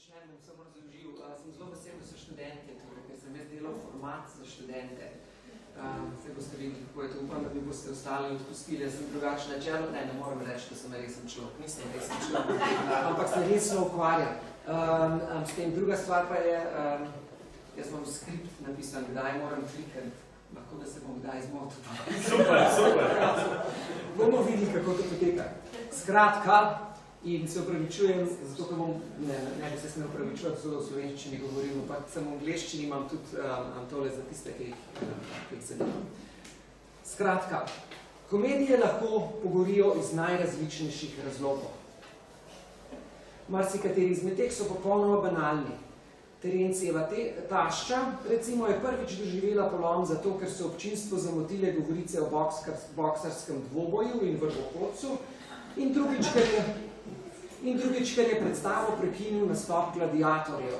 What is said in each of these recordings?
začnem, bom samo razložil. Sem zelo vesel, da so študentje, torej, ker sem jaz delal format za študente. Se boste videli, kako je to, upam, da mi boste ostali odpustili. Jaz sem drugačen načelo, ne moram reči, da sem resen človek, nisem resen človek, ampak se resno ukvarjam. S tem druga stvar pa je, jaz imam skript napisan, kdaj moram klikati, lahko da se bom kdaj zmotil. Super. Bomo videli, kako to poteka. Skratka, in se opravičujem, zato ker bom, ne bi se smel opravičuvati, zelo v slovenščini govorim, pa samo v angleščini imam tudi tole za tiste, ki jih zanimam. Skratka, komedije lahko pogorijo iz najrazličnejših razlogov. Marsikateri izmed teh so popolnoma banalni. Terencijeva tašča, recimo, je prvič doživela polom zato, ker so občinstvo zamotile govorice o boksarskem dvoboju in vrvohodcu, in drugič, ker je predstavo prekinil nastop gladiatorjev.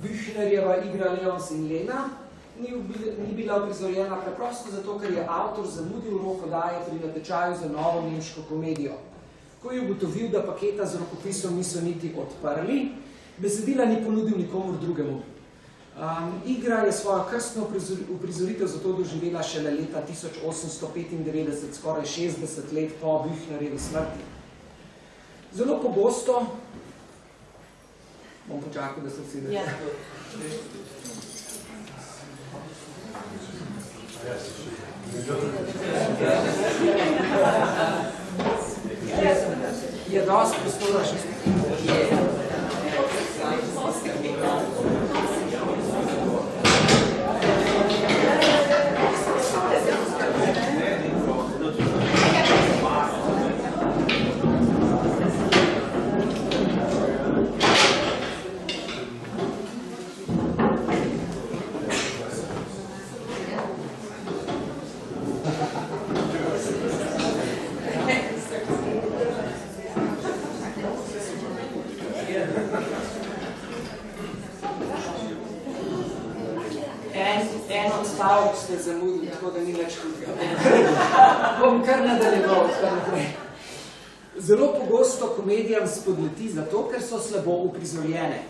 Büchnerjeva igra Leons in Lena ni bila uprizorjena preprosto zato, ker je avtor zamudil rok oddaje pri natečaju za novo nemško komedijo. Ko je ugotovil, da paketa z rokopisom niso niti odprli, besedila ni ponudil nikomur drugemu. Igra je svojo krstno uprizoritev zato doživela šele leta 1895, skoraj 60 let po Büchnerjevi smrti. Zelo pogosto, bom počakal, da se vsi da. Je dosti prostora še stavek ste zamudili, tako da ni več hudega. Bom kar nadaljeval, kar naprej. Zelo pogosto komedijam spodleti zato, ker so slabo uprizorjene.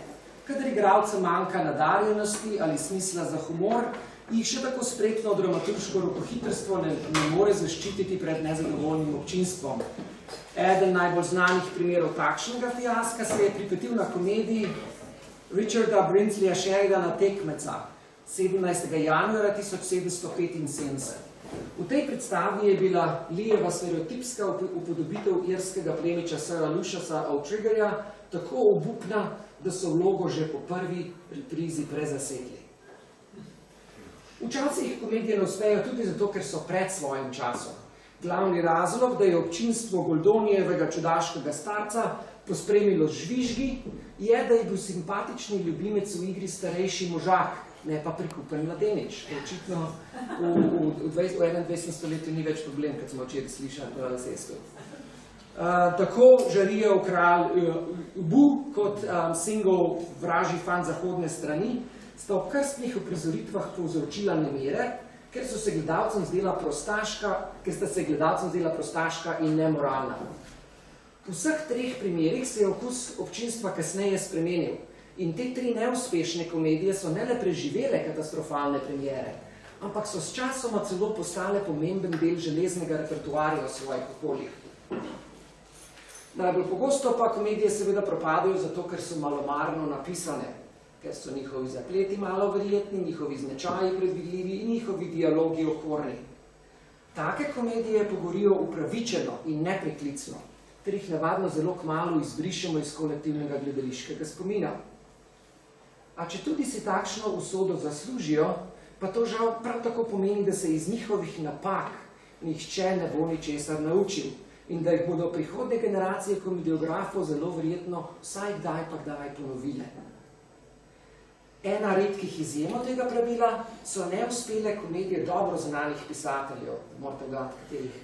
Kadar igralcem manjka nadarjenosti ali smisla za humor, jih še tako spretno dramaturško rokohitrstvo ne more zaščititi pred nezadovoljnim občinstvom. Eden najbolj znanih primerov takšnega fiaska se je pripetil na komediji Richarda Brinsleyja Sheridana Tekmeca 17. januarja 1775. V tej predstavi je bila Leeva stereotipska upodobitev irskega plemiča Sira Luciusa Outriggerja tako obupna, da so vlogo že po prvi reprizi prezasedli. Včasih komedije ne uspejo tudi zato, ker so pred svojim časom. Glavni razlog, da je občinstvo Goldonijevega čudaškega starca pospremilo žvižgi, je, da je bil simpatični ljubimec v igri starejši možak, ne pa prikupen mladenič. Očitno v 21. stoletju ni več problem, kad smo včeraj slišali v Alsestu. Tako žarijev kralj Bu kot single Vražji fan zahodne strani sta ob krstnih uprizoritvah povzročila nemire, ker sta se gledalcem zdela prostaška in nemoralna. V vseh treh primerih se je okus občinstva kasneje spremenil. In te tri neuspešne komedije so ne le preživele katastrofalne premiere, ampak so s časoma celo postale pomemben del železnega repertoarja v svojih okoljih. Najbolj pogosto pa komedije seveda propadajo zato, ker so malomarno napisane, ker so njihovi zapleti malo verjetni, njihovi značaji predvidljivi in njihovi dialogi okorni. Take komedije pogorijo upravičeno in nepreklicno, ter jih navadno zelo kmalu izbrišemo iz kolektivnega gledališkega spomina. A če tudi si takšno usodo zaslužijo, pa to žal prav tako pomeni, da se iz njihovih napak nihče ne bo ničesar naučil in da jih bodo prihodnje generacije komediografov zelo verjetno vsaj kdaj pa kdaj ponovile. Ena redkih izjemov tega pravila so neuspele komedije dobro znanih pisateljev, morate gledati katerih,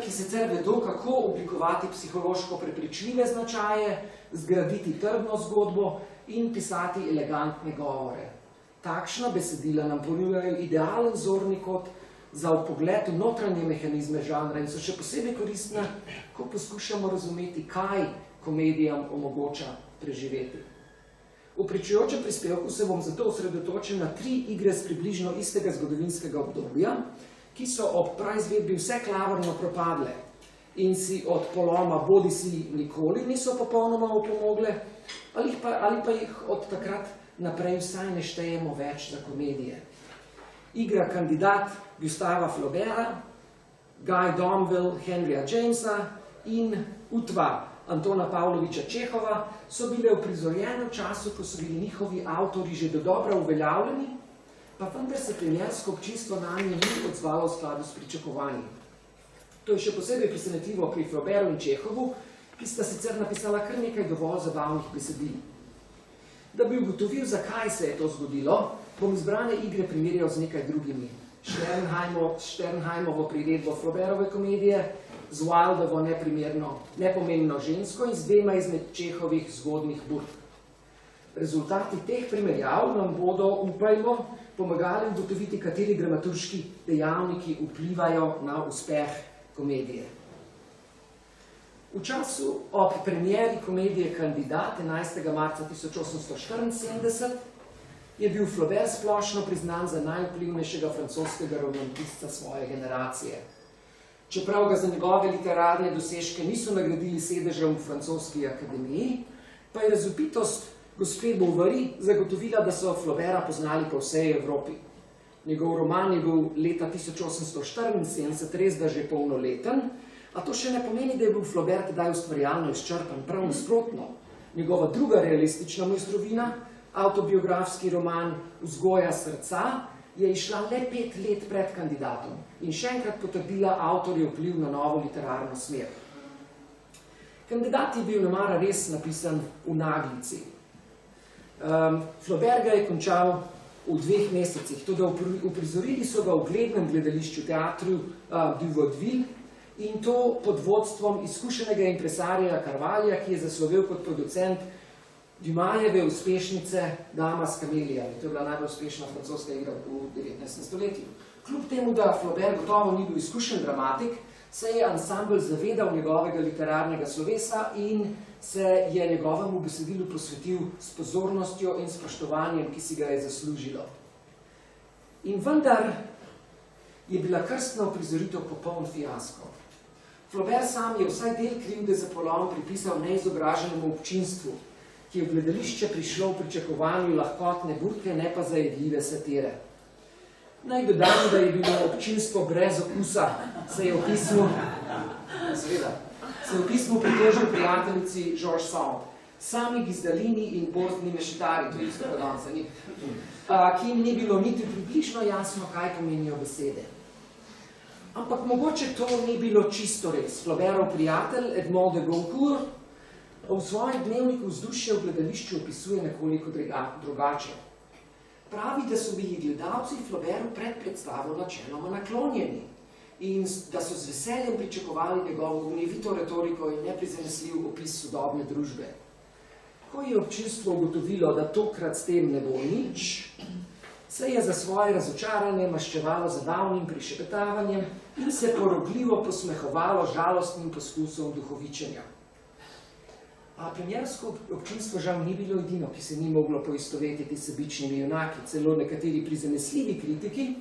ki sicer vedo, kako oblikovati psihološko prepričljive značaje, zgraditi trdno zgodbo in pisati elegantne govore. Takšna besedila nam ponujajo idealen zorni kot za vpogled v notranje mehanizme žanra in so še posebej koristne, ko poskušamo razumeti, kaj komedijam omogoča preživeti. V pričujočem prispevku se bom zato osredotočil na 3 igre s približno istega zgodovinskega obdobja, ki so ob praizvedbi vse klavrno propadle in si od poloma bodisi nikoli niso popolnoma opomogle, ali pa jih od takrat naprej vsaj ne štejemo več za komedije. Igra Kandidat Gustava Flauberta, Guy Domville Henryja Jamesa in Utva Antona Pavloviča Čehova so bile uprizorjene v času, ko so bili njihovi avtorji že dodobra uveljavljeni, pa vendar se premiersko občinstvo nanje ni odzvalo v skladu s pričakovanji. To je še posebej presenetljivo pri Flaubertu in Čehovu, ki sta sicer napisala kar nekaj dovolj zabavnih besedil. Da bi ugotovil, zakaj se je to zgodilo, bom izbrane igre primerjal z nekaj drugimi. Sternheimovo priredbo Flaubertove komedije, z Wildovo nepomembno žensko in z 2 izmed Čehovih zgodnih burd. Rezultati teh primerjav nam bodo, upajmo, pomagali ugotoviti, kateri dramaturški dejavniki vplivajo na uspeh komedije. V času ob premieri komedije Kandidat 11. marca 1874 je bil Flaubert splošno priznan za najvplivnejšega francoskega romantistka svoje generacije. Čeprav ga za njegove literarne dosežke niso nagradili sedežem v francoski akademiji, pa je razvpitost gospe Bovary zagotovila, da so Flauberta poznali po vsej Evropi. Njegov roman je bil leta 1874 res da že polnoleten, a to še ne pomeni, da je bil Flaubert tedaj ustvarjalno izčrpan, prav nasprotno. Njegova druga realistična mojstrovina, avtobiografski roman Vzgoja srca, je išla le 5 let pred Kandidatom in še enkrat potrdila avtorjev vpliv na novo literarno smer. Kandidat je bil nemara res napisan v naglici. Flaubert ga je končal v 2 mesecih, toda uprizorili so ga v uglednem gledališču teatru du Vaudeville in to pod vodstvom izkušenega impresarja Carvalja, ki je zaslovel kot producent Dumasjeve uspešnice Dama s kamelijami. To je bila najbolj uspešna francoska igra v 19. stoletju. Kljub temu, da Flaubert gotovo ni bil izkušen dramatik, se je ansambl zavedal njegovega literarnega slovesa in se je njegovemu besedilu posvetil s pozornostjo in spoštovanjem, ki si ga je zaslužilo. In vendar je bila krstna uprizoritev popoln fiasko. Flaubert sam je vsaj del krivde za polom pripisal neizobraženemu občinstvu, ki je v gledališče prišlo v pričakovanju lahkotne burke, ne pa zajedljive satire. Naj dodam, da je bilo občinstvo brez okusa, se je v pismu pritožil prijateljici Georges Sand, sami gizdalini in borzni mešetari, to je isto podanca, ki jim ni bilo niti približno jasno, kaj pomenijo besede. Ampak mogoče to ni bilo čisto res. Flaubertov prijatelj Edmond de Goncourt v svojem dnevniku vzdušje v gledališču opisuje nekoliko drugače. Pravi, da so bili gledalci Flaubertu pred predstavo načeloma naklonjeni in da so z veseljem pričakovali njegovo gnevito retoriko in neprizanesljiv opis sodobne družbe. Ko je občinstvo ugotovilo, da tokrat s tem ne bo nič, se je za svoje razočaranje maščevalo zabavnim prišepetavanjem in se porogljivo posmehovalo žalostnim poskusom duhovičenja. A premiersko občinstvo žal ni bilo edino, ki se ni moglo poistovetiti s sebičnimi junaki. Celo nekateri prizanesljivi kritiki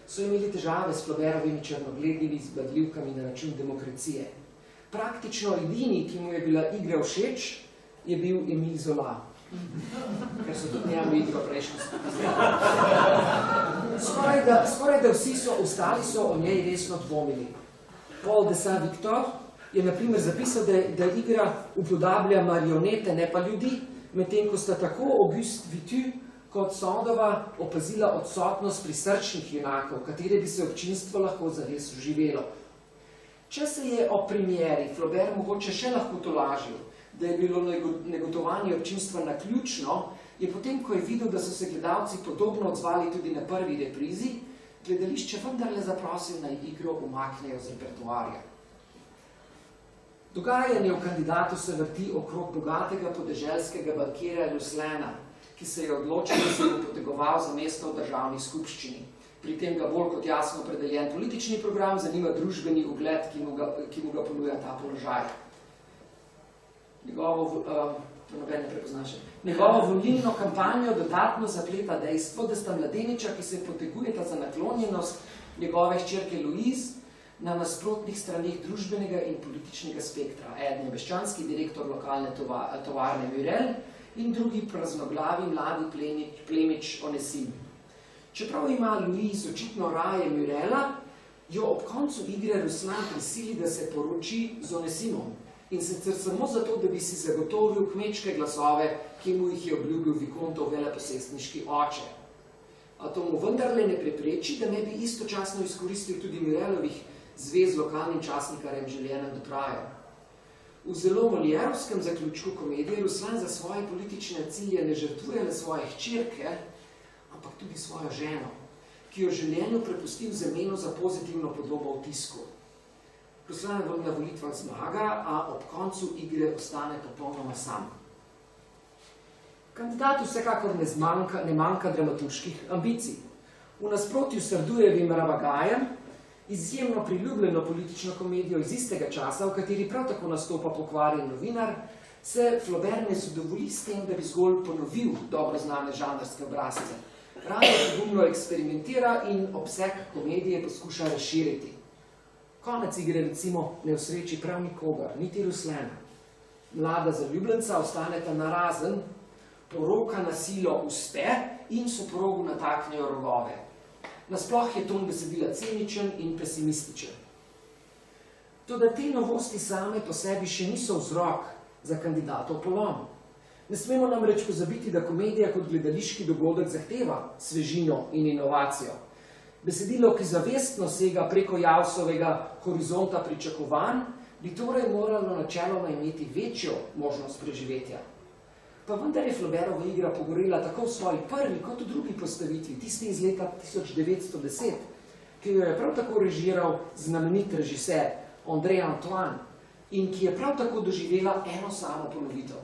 so imeli težave s Flaubertovimi črnogledimi zbadljivkami na račun demokracije. Praktično edini, ki mu je bila igra všeč, je bil Emile Zola, ker so tudi njemu igro prejšnji skupaj. Skoraj da vsi ostali so o njej resno dvomili. Paul de Saint-Victor je na primer zapisal, da igra upodablja marionete, ne pa ljudi, medtem ko sta tako Auguste Vitu kot Sandova opazila odsotnost prisrčnih junakov, katere bi se občinstvo lahko zares uživelo. Če se je ob premieri Flaubert mogoče še lahko tolažil, da je bilo negotovanje občinstva naključno, je potem, ko je videl, da so se gledalci podobno odzvali tudi na prvi reprizi, gledališče vendarle zaprosil, naj igro umaknejo z repertoarja. Dogajanje v Kandidatu se vrti okrog bogatega podeželskega bankirja Luslena, ki se je odločil, da se bo potegoval za mesto v državni skupščini. Pri tem ga bolj kot jasno opredeljen politični program zanima družbeni ugled, ki mu ga ponuja ta položaj. Njegovo volilno kampanjo dodatno zapleta dejstvo, da sta mladeniča, ki se potegujeta za naklonjenost njegove hčerke Louise na nasprotnih straneh družbenega in političnega spektra. Eden je meščanski direktor lokalne tovarne Murel in drugi praznoglavi mladi plemič Onesim. Čeprav ima Louise očitno raje Murela, jo ob koncu igre Ruslan prisili, da se poroči z Onesimom. In sicer samo zato, da bi si zagotovil kmečke glasove, ki mu jih je obljubil Vikontov veleposestniški oče. A to mu vendarle ne prepreči, da ne bi istočasno izkoristil tudi Murelovih zvez z lokalnim časnikarjem Julienom Dutrajem. V zelo Molièrovskem zaključku komedije Ruslan za svoje politične cilje ne žrtvuje le svoje hčerke, ampak tudi svojo ženo, ki jo življenju prepusti v zameno za pozitivno podobo v tisku. Ruslan na volitvah zmaga, a ob koncu igre ostane popolnoma sam. Kandidatu vsekakor ne manjka dramaturških ambicij. V nasprotju s Sardujevim Ravagajem, izjemno priljubljeno politično komedijo iz istega časa, v kateri prav tako nastopa pokvarjen novinar, se Flaubert ne zadovolji s tem, da bi zgolj ponovil dobro znane žanrske obrazce. Raje pogumno eksperimentira in obseg komedije poskuša razširiti. Konec igre recimo ne osreči prav nikogar, niti Ruslana. Mlada zaljubljenca ostaneta narazen, poroka na silo uspe in soprogu nataknejo rogove. Nasploh je ton besedila ciničen in pesimističen. Toda te novosti same po sebi še niso vzrok za kandidatov polom. Ne smemo namreč pozabiti, da komedija kot gledališki dogodek zahteva svežino in inovacijo. Besedilo, ki zavestno sega preko Javsovega horizonta pričakovanj, bi torej moralo načeloma imeti večjo možnost preživetja. Pa vendar je Flaubertova igra pogorela tako v svoji prvi kot v drugi postavitvi, tisti iz leta 1910, ki jo je prav tako režiral znamenit režiser André Antoine in ki je prav tako doživela eno samo ponovitev.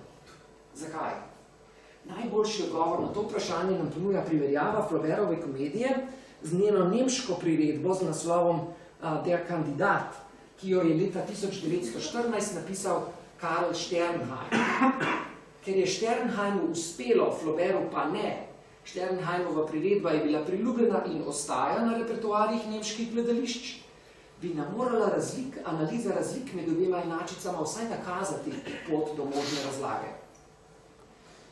Zakaj? Najboljši odgovor na to vprašanje nam ponuja primerjava Flaubertove komedije z njeno nemško priredbo z naslovom Der Kandidat, ki jo je leta 1914 napisal Karl Sternheim. Ker je Sternheimu uspelo, Flaubertu pa ne, Sternheimova priredba je bila priljubljena in ostaja na repertoarjih nemških gledališč, bi nam morala analiza razlik med obema enačicama vsaj nakazati pot do možne razlage.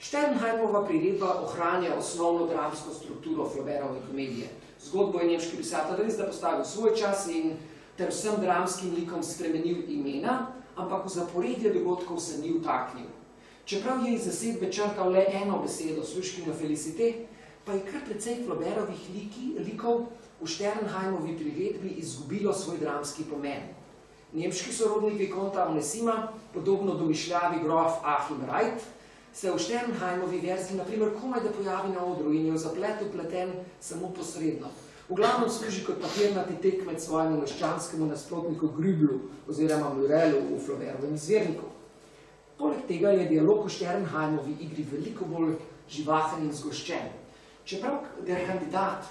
Sternheimova priredba ohranja osnovno dramsko strukturo Flaubertove komedije. Zgodbo je nemški pisatelj res da postavil svoj čas in ter vsem dramskim likom spremenil imena, ampak v zaporedje dogodkov se ni vtaknil. Čeprav je iz zasedbe črtal le eno besedo, služkino Felicité, pa je kar precej Flaubertovih likov v Sternheimovi priredbi izgubilo svoj dramski pomen. Nemški sorodnik Vikonta Onesima, podobno domišljavi grof Achim Reit, se v Sternheimovi verziji naprimer komaj da pojavi na odru in je v zaplet vpleten samo posredno. V glavnem služi kot papirnati tekmec svojemu meščanskemu nasprotniku Grüblu oziroma Murelu v Flaubertovem izvirniku. Poleg tega je dialog v Sternheimovi igri veliko bolj živahen in zgoščen. Čeprav Der Kandidat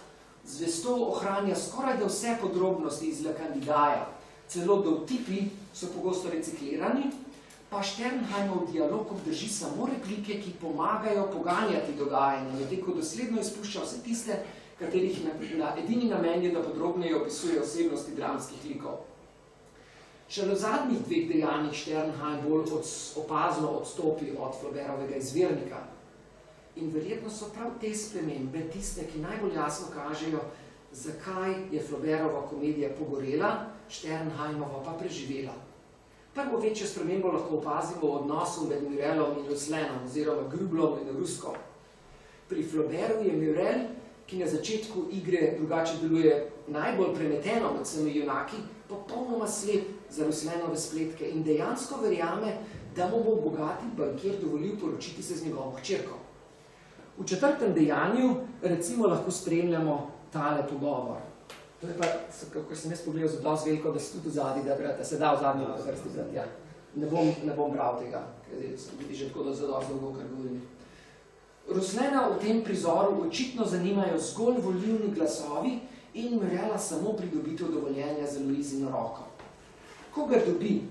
zvesto ohranja skoraj da vse podrobnosti iz Le Candidaja, celo dovtipi so pogosto reciklirani, pa Sternheimov dialog obdrži samo replike, ki pomagajo poganjati dogajanje, medtem ko dosledno izpušča vse tiste, katerih edini namen je, da podrobneje opisuje osebnosti dramskih likov. Šele v zadnjih dveh dejanjih Sternheim bolj opazno odstopi od Flaubertovega izvirnika. In verjetno so prav te spremembe tiste, ki najbolj jasno kažejo, zakaj je Flaubertova komedija pogorela, Sternheimova pa preživela. Prvo večjo spremembo lahko opazimo v odnosu med Murelom in Ruslanom oziroma Grüblom in Ruskom. Pri Flaubertu je Murel, ki na začetku igre drugače deluje najbolj premeteno med vsemi junaki, popolnoma slep za Ruslanove spletke in dejansko verjame, da mu bo bogati bankir dovolil poročiti se z njegovo hčerko. V četrtem dejanju recimo lahko spremljamo tale pogovor. To je pa, kako sem jaz pogledal z odnos veliko, da se tudi vzadi, da se da v zadnji vrsti brati. Ja. Ne bom bral tega, ker vidi že tako, da zadost dolgo, kar govorim. Ruslana v tem prizoru očitno zanimajo zgolj volilni glasovi in Murela samo pridobitev dovoljenja za Louisino roko. Kogar dobi,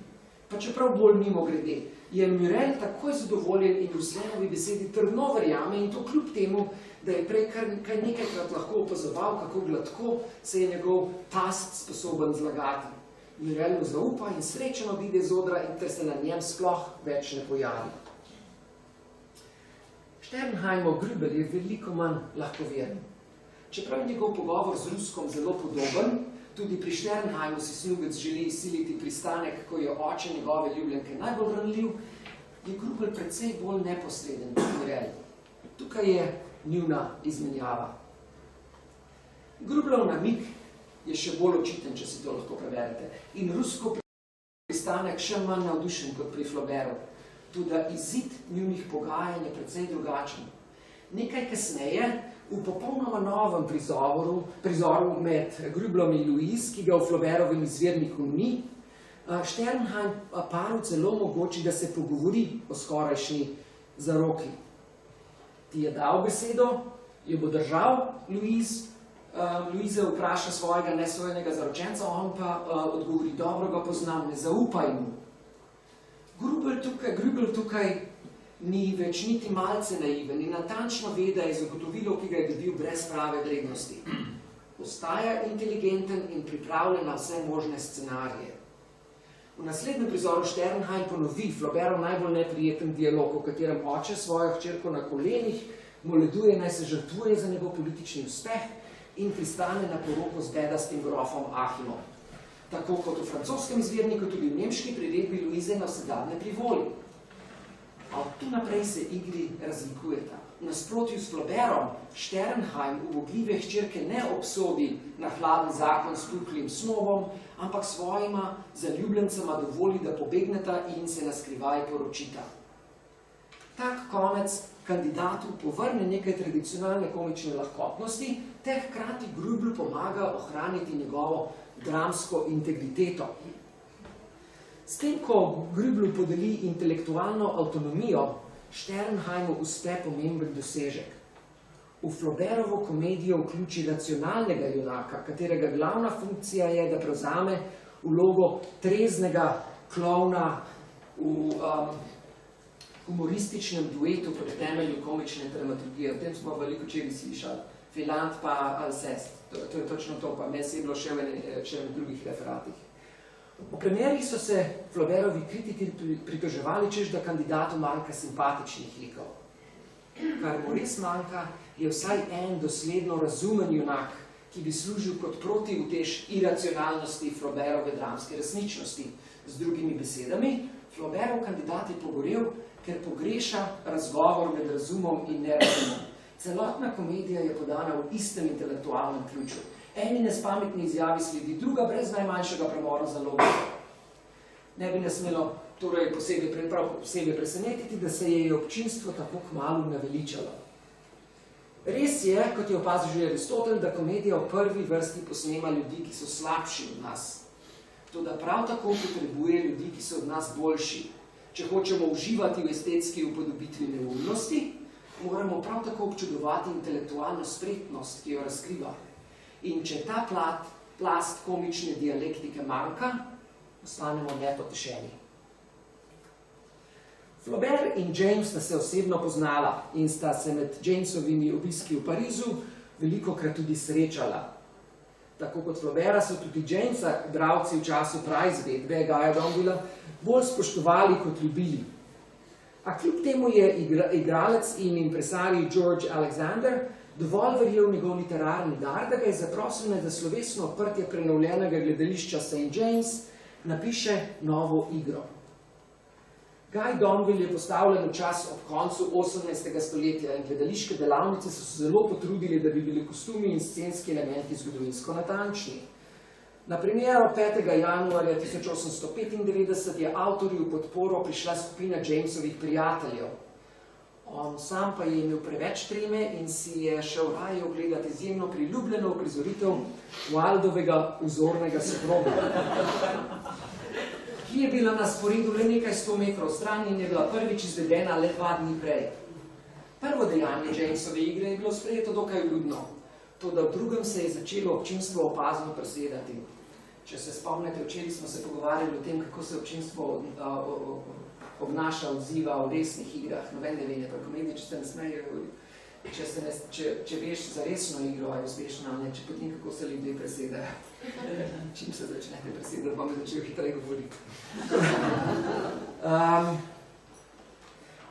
pa čeprav bolj mimogrede, je Murel takoj zadovoljen in Ruslenovi besedi trdno verjame in to kljub temu, da je prej kar nekajkrat lahko opazoval, kako gladko se je njegov tast sposoben zlagati. Murel mu zaupa in srečen odide z odra in ter se na njem sploh več ne pojavi. Sternheimov Grübel je veliko manj lahkoveren. Čeprav je njegov pogovor z Ruskom zelo podoben, tudi pri Sternheimu si snubec želi izsiliti pristanek, ko je oče njegove ljubljenke najbolj ranljiv, je Grübel precej bolj neposreden kot Murel. Tukaj je njuna izmenjava. Grübelov namig je še bolj očiten, če si to lahko preberete. In rusko pristanek še manj navdušen kot pri Flaubertu. Tudi izid njunih pogajanj je precej drugačen. Nekaj kasneje, v popolnoma novem prizoru med Grübelom in Louise, ki ga v Flaubertovem izvirniku ni, Sternheim paru celo omogoči, da se pogovori o skorajšnji zaroki. Ti je dal besedo, jo bo držal Louise, Louise vpraša svojega nesvojenega zaročenca, on pa odgovori, dobro ga poznam, ne zaupaj mu. Grübel tukaj ni več niti malce naiven in natančno ve, da je zagotovilo, ki ga je dobil brez prave vrednosti. Ostaja inteligenten in pripravljen na vse možne scenarije. V naslednjem prizoru Sternheim ponovi Flaubertov najbolj neprijeten dialog, v katerem oče svojo hčerko na kolenih moleduje, naj se žrtvuje za njegov politični uspeh in pristane na poroko z bedastim grofom Achimom. Tako kot v francoskem izvirniku, tudi v nemški priredbi Louise navsedadne privoli. A od tu naprej se igri razlikujeta. V nasprotju s Flaubertom, Sternheim ubogljive hčerke ne obsodi na hladen zakon s kuklim snobom, ampak svojima zaljubljencema dovoli, da pobegneta in se na skrivaj poročita. Tak konec kandidatu povrne nekaj tradicionalne komične lahkotnosti, ter hkrati Grübel pomaga ohraniti njegovo dramsko integriteto. S tem, ko Grübelu podeli intelektualno avtonomijo, Sternheimu uspe pomemben dosežek. V Flaubertovo komedijo vključi racionalnega junaka, katerega glavna funkcija je, da prevzame vlogo treznega klovna v humorističnem duetu pod temelju komične dramaturgije. O tem smo veliko včeraj slišali. Filant pa Alceste. To je točno to, pa mes je bilo še v drugih referatih. V premierih so se Flaubertovi kritiki pritoževali, češ da kandidatu manjka simpatičnih likov. Kar mu res manjka, je vsaj en dosledno razumen junak, ki bi služil kot protiutež iracionalnosti Flaubertove dramske resničnosti. Z drugimi besedami, Flaubertov kandidat je pogorel, ker pogreša razgovor med razumom in nerazumom. Celotna komedija je podana v istem intelektualnem ključu. Eni nespametni izjavi sledi druga, brez najmanjšega premora za logiko. Ne bi nas smelo torej posebej presenetiti, da se je občinstvo tako kmalu naveličalo. Res je, kot je opazil že Aristotel, da komedija v prvi vrsti posnema ljudi, ki so slabši od nas. Toda prav tako potrebuje ljudi, ki so od nas boljši. Če hočemo uživati v estetski upodobitvi neumnosti, moramo prav tako občudovati intelektualno spretnost, ki jo razkriva. In če ta plast komične dialektike manjka, ostanemo nepotešeni. Flaubert in James sta se osebno poznala in sta se med Jamesovimi obiski v Parizu velikokrat tudi srečala. Tako kot Flauberta so tudi Jamesa bralci v času praizvedbe Guya Donvilla bolj spoštovali kot ljubili. A kljub temu je igralec in impresarij George Alexander dovolj verjel njegov literarni dar, da ga je zaprosil naj za slovesno odprtje prenovljenega gledališča St. James napiše novo igro. Guy Donville je postavljen v čas ob koncu 18. stoletja in gledališke delavnice so se zelo potrudili, da bi bili kostumi in scenski elementi zgodovinsko natančni. Na premiero 5. januarja 1895 je avtorju v podporo prišla skupina Jamesovih prijateljev. On sam pa je imel preveč treme in si je šel raje ogledati izjemno priljubljeno uprizoritev Wildovega vzornega soproga, ki je bila na sporedu le nekaj 100 metrov stran in je bila prvič izvedena le 2 dni prej. Prvo dejanje Jamesove igre je bilo sprejeto dokaj ljudno, toda v drugem se je začelo občinstvo opazno presedati. Če se spomnite, včeraj smo se pogovarjali o tem, kako se občinstvo obnaša, odziva v resnih igrah. Noben ne ve, pa komedije, če se ne smejejo, če veš za resno igro, je uspešna, ali ne, če potem kako se ljudje presedajo. Čim se začne presedati, pa me začejo hitreje govoriti.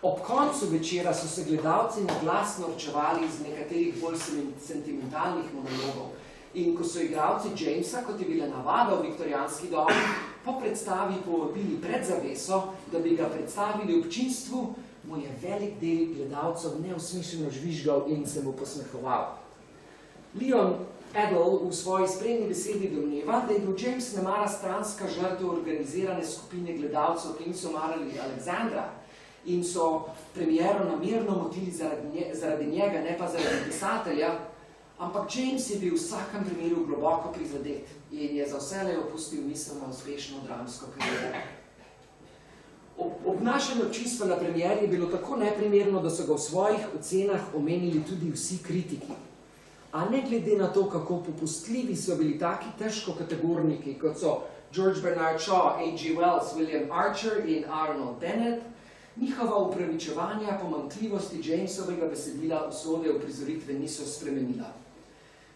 Ob koncu večera so se gledalci na glas norčevali iz nekaterih bolj sentimentalnih monologov. In ko so igralci Jamesa, kot je bila navada v viktorijanski dobi, po predstavi povabili pred zaveso, da bi ga predstavili občinstvu, mu je velik del gledalcev neusmišljeno žvižgal in se mu posmehoval. Leon Edel v svoji spremni besedi domneva, da je bil James nemara stranska žrtev organizirane skupine gledalcev, ki niso marali Aleksandra in so premiero namerno motili zaradi njega, ne pa zaradi pisatelja, ampak James je bil v vsakem primeru globoko prizadet in je za vselej opustil misel na uspešno dramsko kariero. Obnašanje občinstva na premieri je bilo tako neprimerno, da so ga v svojih ocenah omenili tudi vsi kritiki. A ne glede na to, kako popustljivi so bili taki težkokategorniki, kot so George Bernard Shaw, A.G. Wells, William Archer in Arnold Bennett, njihova upravičevanja pomanjkljivosti Jamesovega besedila usode uprizoritve niso spremenila.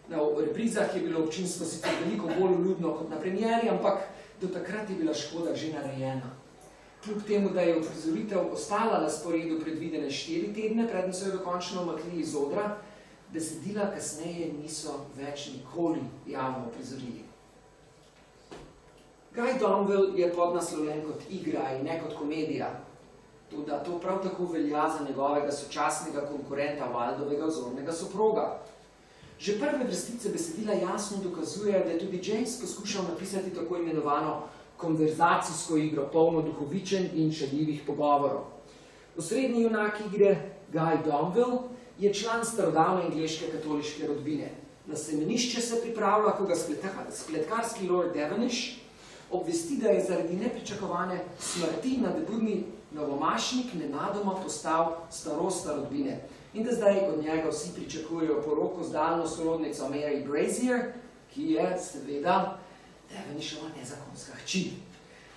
V reprizah je bilo občinstvo sicer veliko bolj vljudno kot na premieri, ampak do takrat je bila škoda že narejena. Kljub temu, da je uprizoritev ostala na sporedu predvidene 4 tedne, preden so jo dokončno umaknili iz odra, besedila kasneje niso več nikoli javno uprizorili. Guy Domville je podnaslovljen kot igra in ne kot komedija. Toda to prav tako velja za njegovega sočasnega konkurenta Wildovega vzornega soproga. Že prve vrstice besedila jasno dokazuje, da je tudi James poskušal napisati tako imenovano konverzacijsko igro, polno duhovičen in šaljivih pogovorov. Osrednji junak igre, Guy Domville, je član starodavne angleške katoliške rodbine. Na semenišče se pripravlja, ko ga spletkarski Lord Devenish obvesti, da je zaradi nepričakovane smrti nadebudni novomašnik nenadoma postal starosta rodbine in da zdaj od njega vsi pričakujejo poroko z daljno sorodnico Mary Brazier, ki je seveda Devenishova nezakonska hči.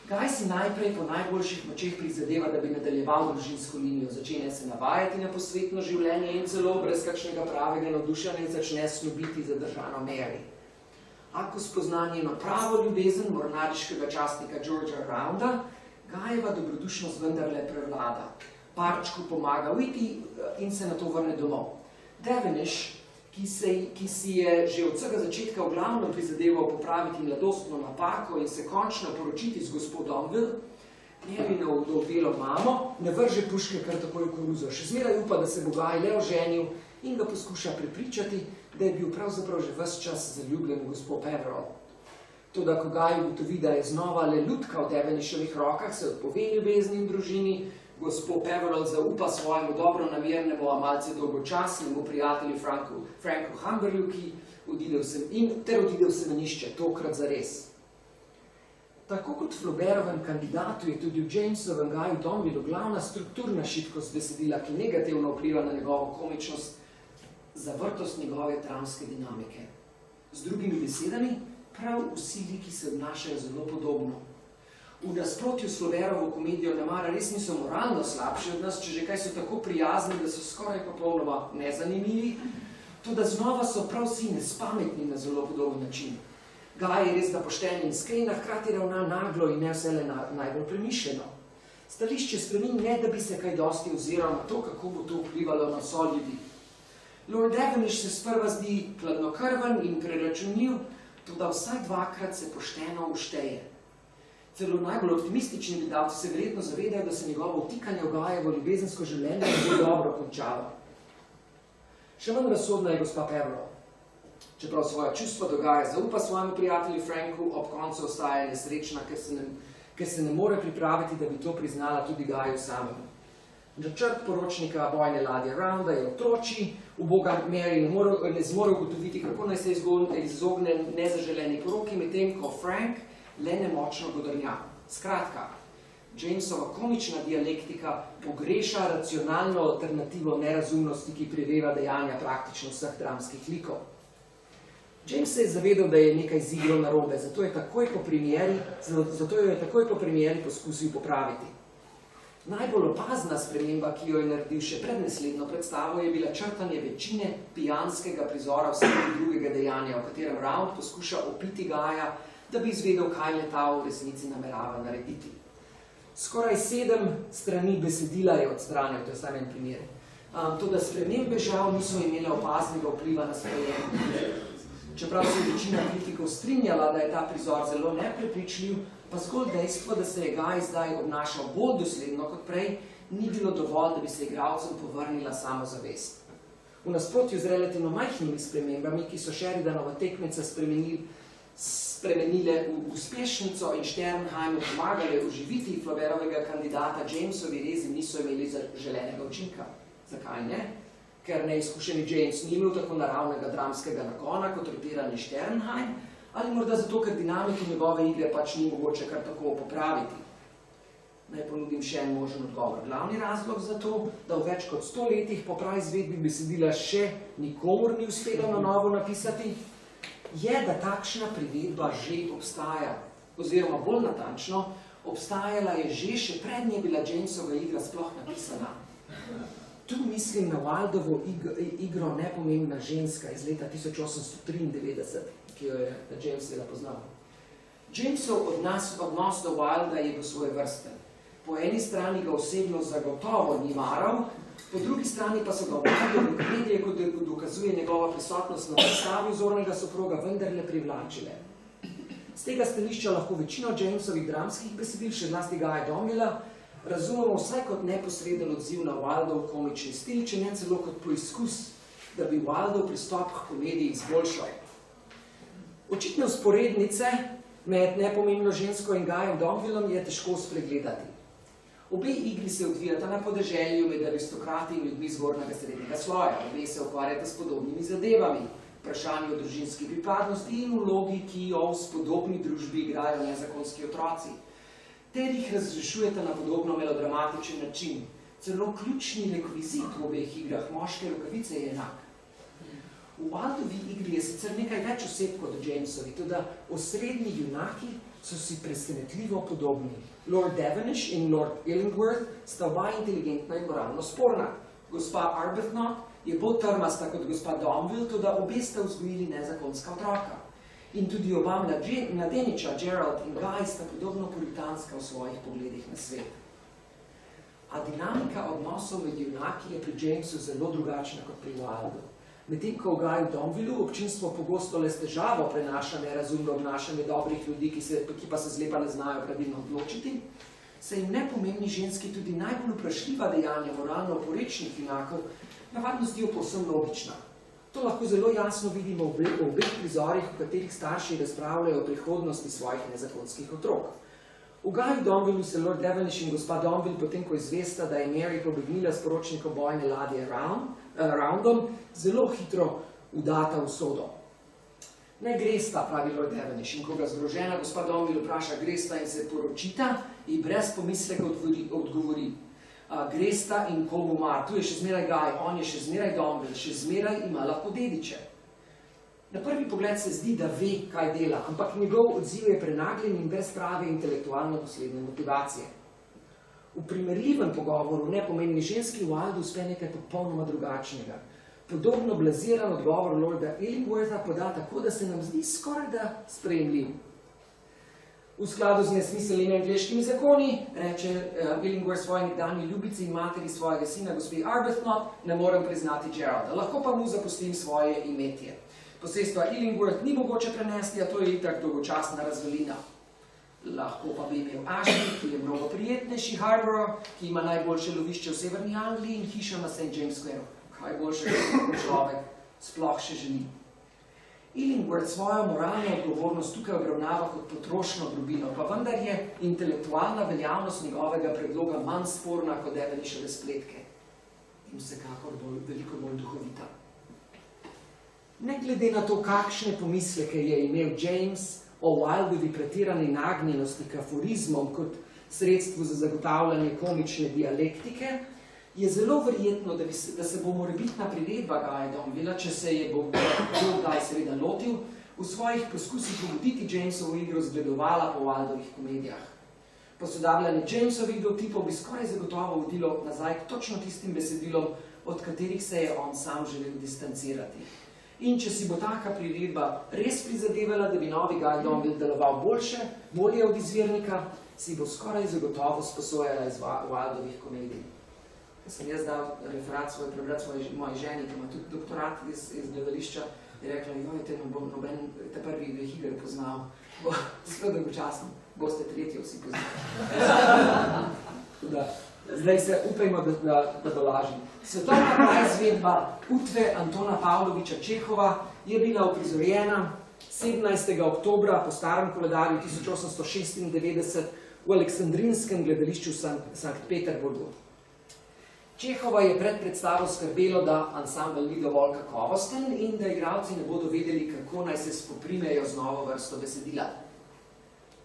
Guy si najprej po najboljših močeh prizadeva, da bi nadaljeval družinsko linijo, začne se navajati na posvetno življenje in celo brez kakšnega pravega navdušenja začne snubiti zadržano Mary. A ko spozna njeno pravo ljubezen mornariškega častnika Georgea Rounda, Guyeva dobrodušnost vendarle prevlada. Parčku pomaga uiti in se nato vrne domov. Devenish, ki si je že od vsega začetka v glavnem prizadeval popraviti mladostno napako in se končno poročiti z gospod Domville, Maryno vdovelo mamo ne vrže puške kar takoj v koruzo. Še zmeraj upa, da se bo Guy le oženil in ga poskuša prepričati, da je bil pravzaprav že ves čas zaljubljen v gospod Peverell. Toda, ko Guy ugotovi, da je znova le lutka v Devenishovih rokah, se odpove ljubezni in družini, gospod Peverell zaupa svojemu dobronamernemu, a malce dolgočasnemu prijatelju Franku Humberju, ki odide v semenišče, tokrat zares. Tako kot v Flaubertovem kandidatu je tudi v Jamesovem Guyu Domvillu glavna strukturna šibkost besedila, ki negativno vpliva na njegovo komičnost, zavrtost njegove dramske dinamike. Z drugimi besedami, prav vsi liki se obnašajo zelo podobno. V nasprotju s Flaubertovo komedijo nemara res niso moralno slabši od nas, če že kaj so tako prijazni, da so skoraj popolnoma nezanimivi, toda znova so prav vsi nespametni na zelo podoben način. Guy je res da pošten in iskren, hkrati ravna naglo in ne vsele najbolj premišljeno. Stališče spremeni ne, da bi se kaj dosti oziral na to, kako bo to vplivalo na vso ljudi. Lord Devenish se sprva zdi hladnokrven in preračunljiv, toda vsaj dvakrat se pošteno ušteje. Celo najbolj optimistični gledalci se verjetno zavedajo, da se njegovo vtikanje v Guyovo ljubezensko življenje ne bo dobro končalo. Še manj razsodna je gospa Peverell. Čeprav svoje čustva dogaja zaupa svojemu prijatelju Franku, ob koncu ostaja nesrečna, ker se ne more pripraviti, da bi to priznala tudi Guyu samemu. Načrt poročnika bojne ladje Rounda je otroči, uboga Mary ne zmore ugotoviti, kako naj se izogne nezaželeni poroki, medtem ko Frank le nemočno godrnja. Skratka, Jamesova komična dialektika pogreša racionalno alternativo nerazumnosti, ki preveva dejanja praktično vseh dramskih likov. James se je zavedal, da je nekaj z igro narobe, zato jo je takoj po premieri poskusil popraviti. Najbolj opazna sprememba, ki jo je naredil še pred naslednjo predstavo, je bila črtanje večine pijanskega prizora vsega drugega dejanja, v katerem Round poskuša opiti Gaja, da bi izvedel, kaj leta v resnici namerava narediti. Skoraj 7 strani besedila je odstranil, to je samo en primer. Toda spremembe žal niso imele opaznega vpliva na sprejem. Čeprav se je večina kritikov strinjala, da je ta prizor zelo neprepričljiv, pa zgolj dejstvo, da se je Guy zdaj obnašal bolj dosledno kot prej, ni bilo dovolj, da bi se igralcem povrnila samozavest. V nasprotju z relativno majhnimi spremembami, ki so Sheridanova tekmeca spremenile v uspešnico in Sternheimu pomagale oživiti Flauberovega kandidata, Jamesovi rezi niso imeli želenega učinka. Zakaj ne? Ker neizkušeni James ni imel tako naravnega dramskega nagona kot rotirani Sternheim, ali morda zato, ker dinamike njegove igre pač ni mogoče kar tako popraviti. Naj ponudim še en možen odgovor. Glavni razlog za to, da v več kot 100 letih po pravi izvedbi besedila še nikomur ni uspelo na novo napisati, je, da takšna privedba že obstaja, oziroma bolj natančno, obstajala je že še prednje bila Jamesova igra sploh napisana. Tu mislim na Wildovo igro Nepomembna ženska iz leta 1893, ki jo je James seveda poznal. Jamesov odnos do Wilda je bil svoje vrste. Po eni strani ga osebno zagotovo ni maral, po drugi strani pa so ga Wildovi komedije, kot dokazuje njegova prisotnost na predstavi vzornega soproga, vendarle privlačile. Z tega stališča lahko večino Jamesovih dramskih besedil, še zlasti Guya Domvilla, razumemo vsaj kot neposreden odziv na Wildov komični stil, če ne celo kot poizkus, da bi Wildov pristop k komediji izboljšal. Očitne vzporednice med Nepomembno žensko in Guyem Domvillom je težko spregledati. Obe igri se odvijata na podeželju med aristokrati in ljudmi zgornjega srednjega sloja. Obe se ukvarjata s podobnimi zadevami, vprašanji o družinski pripadnosti in vlogi, ki jo v spodobni družbi igrajo nezakonski otroci, ter jih razrešujeta na podobno melodramatičen način. Celo ključni rekvizit v obeh igrah, moške rokavice, je enak. V Wildovi igri je sicer nekaj več oseb kot v Jamesovi, tudi osrednji junaki so si presenetljivo podobni. Lord Devenish in Lord Illingworth sta oba inteligentna in moralno sporna. Gospa Arbuthnot je bolj trmasta kot gospa Domville, tudi obe sta vzgojili nezakonska otroka. In tudi oba mladeniča, Gerald in Guy, sta podobno puritanska v svojih pogledih na svet. A dinamika odnosov med junaki je pri Jamesu zelo drugačna kot pri Wildu. Medtem ko v Guyu Domvillu občinstvo pogosto le s težavo prenaša nerazumno obnašanje dobrih ljudi, ki pa se zlepa ne znajo pravilno odločiti, se jim nepomembni ženski tudi najbolj vprašljiva dejanja moralno oporečnih junakov navadno zdijo povsem logična. To lahko zelo jasno vidimo v obeh prizorih, v katerih starši razpravljajo o prihodnosti svojih nezakonskih otrok. V Guyu Domvillu se Lord Devenish in gospa Domville, potem ko izvesta, da je Mary pobegnila s poročnikom bojne ladje Roundom, zelo hitro vdata v sodo. Ne gresta, pravi Lord Devenish, in ko ga zgrožena gospa Domville vpraša, gresta in se poročita, in brez pomisleka odgovori. Gresta in komu mar, tu je še zmeraj Guy, on je še zmeraj Domville, še zmeraj ima lahko dediče. Na prvi pogled se zdi, da ve, kaj dela, ampak njegov odziv je prenagljen in brez prave intelektualno dosledne motivacije. V primerljivem pogovoru nepomembni ženski v Wildu uspe nekaj popolnoma drugačnega. Podobno blaziran odgovor Lorda Illingwortha poda tako, da se nam zdi skoraj da sprejemljiv. V skladu z nesmiselnimi angleškimi zakoni, reče Illingworth svoji nekdanji ljubici in materi svojega sina, gospe Arbuthnot, ne morem priznati Geralda, lahko pa mu zapustim svoje imetje. Posestva Illingworth ni mogoče prenesti, a to je itak dolgočasna razvalina. Lahko pa bi imel Ashley, ki je mnogo prijetnejši, Harborough, ki ima najboljše lovišče v severni Angliji, in hiša na St. James Square. Kaj boljše, kot človek sploh še želi. Illingworth svojo moralno odgovornost tukaj obravnava kot potrošno drobino, pa vendar je intelektualna veljavnost njegovega predloga manj sporna kot Devenishove spletke. In vsekakor veliko bolj duhovita. Ne glede na to, kakšne pomisleke je imel James o Wildovi pretirani nagnjenosti k aforizmom kot sredstvu za zagotavljanje komične dialektike, je zelo verjetno, da se bo morebitna priredba Guya Domvilla, če se je bo kdaj seveda lotil, v svojih poskusih pobuditi Jamesovo igro zgledovala po Wildovih komedijah. Posodabljanje Jamesovih dotipov bi skoraj zagotovo vodilo nazaj k točno tistim besedilom, od katerih se je on sam želel distancirati. In če si bo taka priredba res prizadevala, da bi novi Guy Donville deloval bolje od izvirnika, si bo skoraj zagotovo sposojala iz Wildovih komedij. Ko sem jaz dal referat prebrati moji ženi, ki ima tudi doktorat iz gledališča, je rekla, joj, te bom noben te prvih dveh iger poznal, bo zelo dolgočasno, boste tretjo vsi poznali. Zdaj se upajmo, da dolažim. Svetovna praizvedba Utve Antona Pavloviča Čehova je bila uprizorjena 17. oktobra po starem koledarju 1896 v Aleksandrinskem gledališču v Sankt Peterburgu. Čehova je pred predstavo skrbelo, da ansambel ni dovolj kakovosten in da igralci ne bodo vedeli, kako naj se spoprimejo z novo vrsto besedila.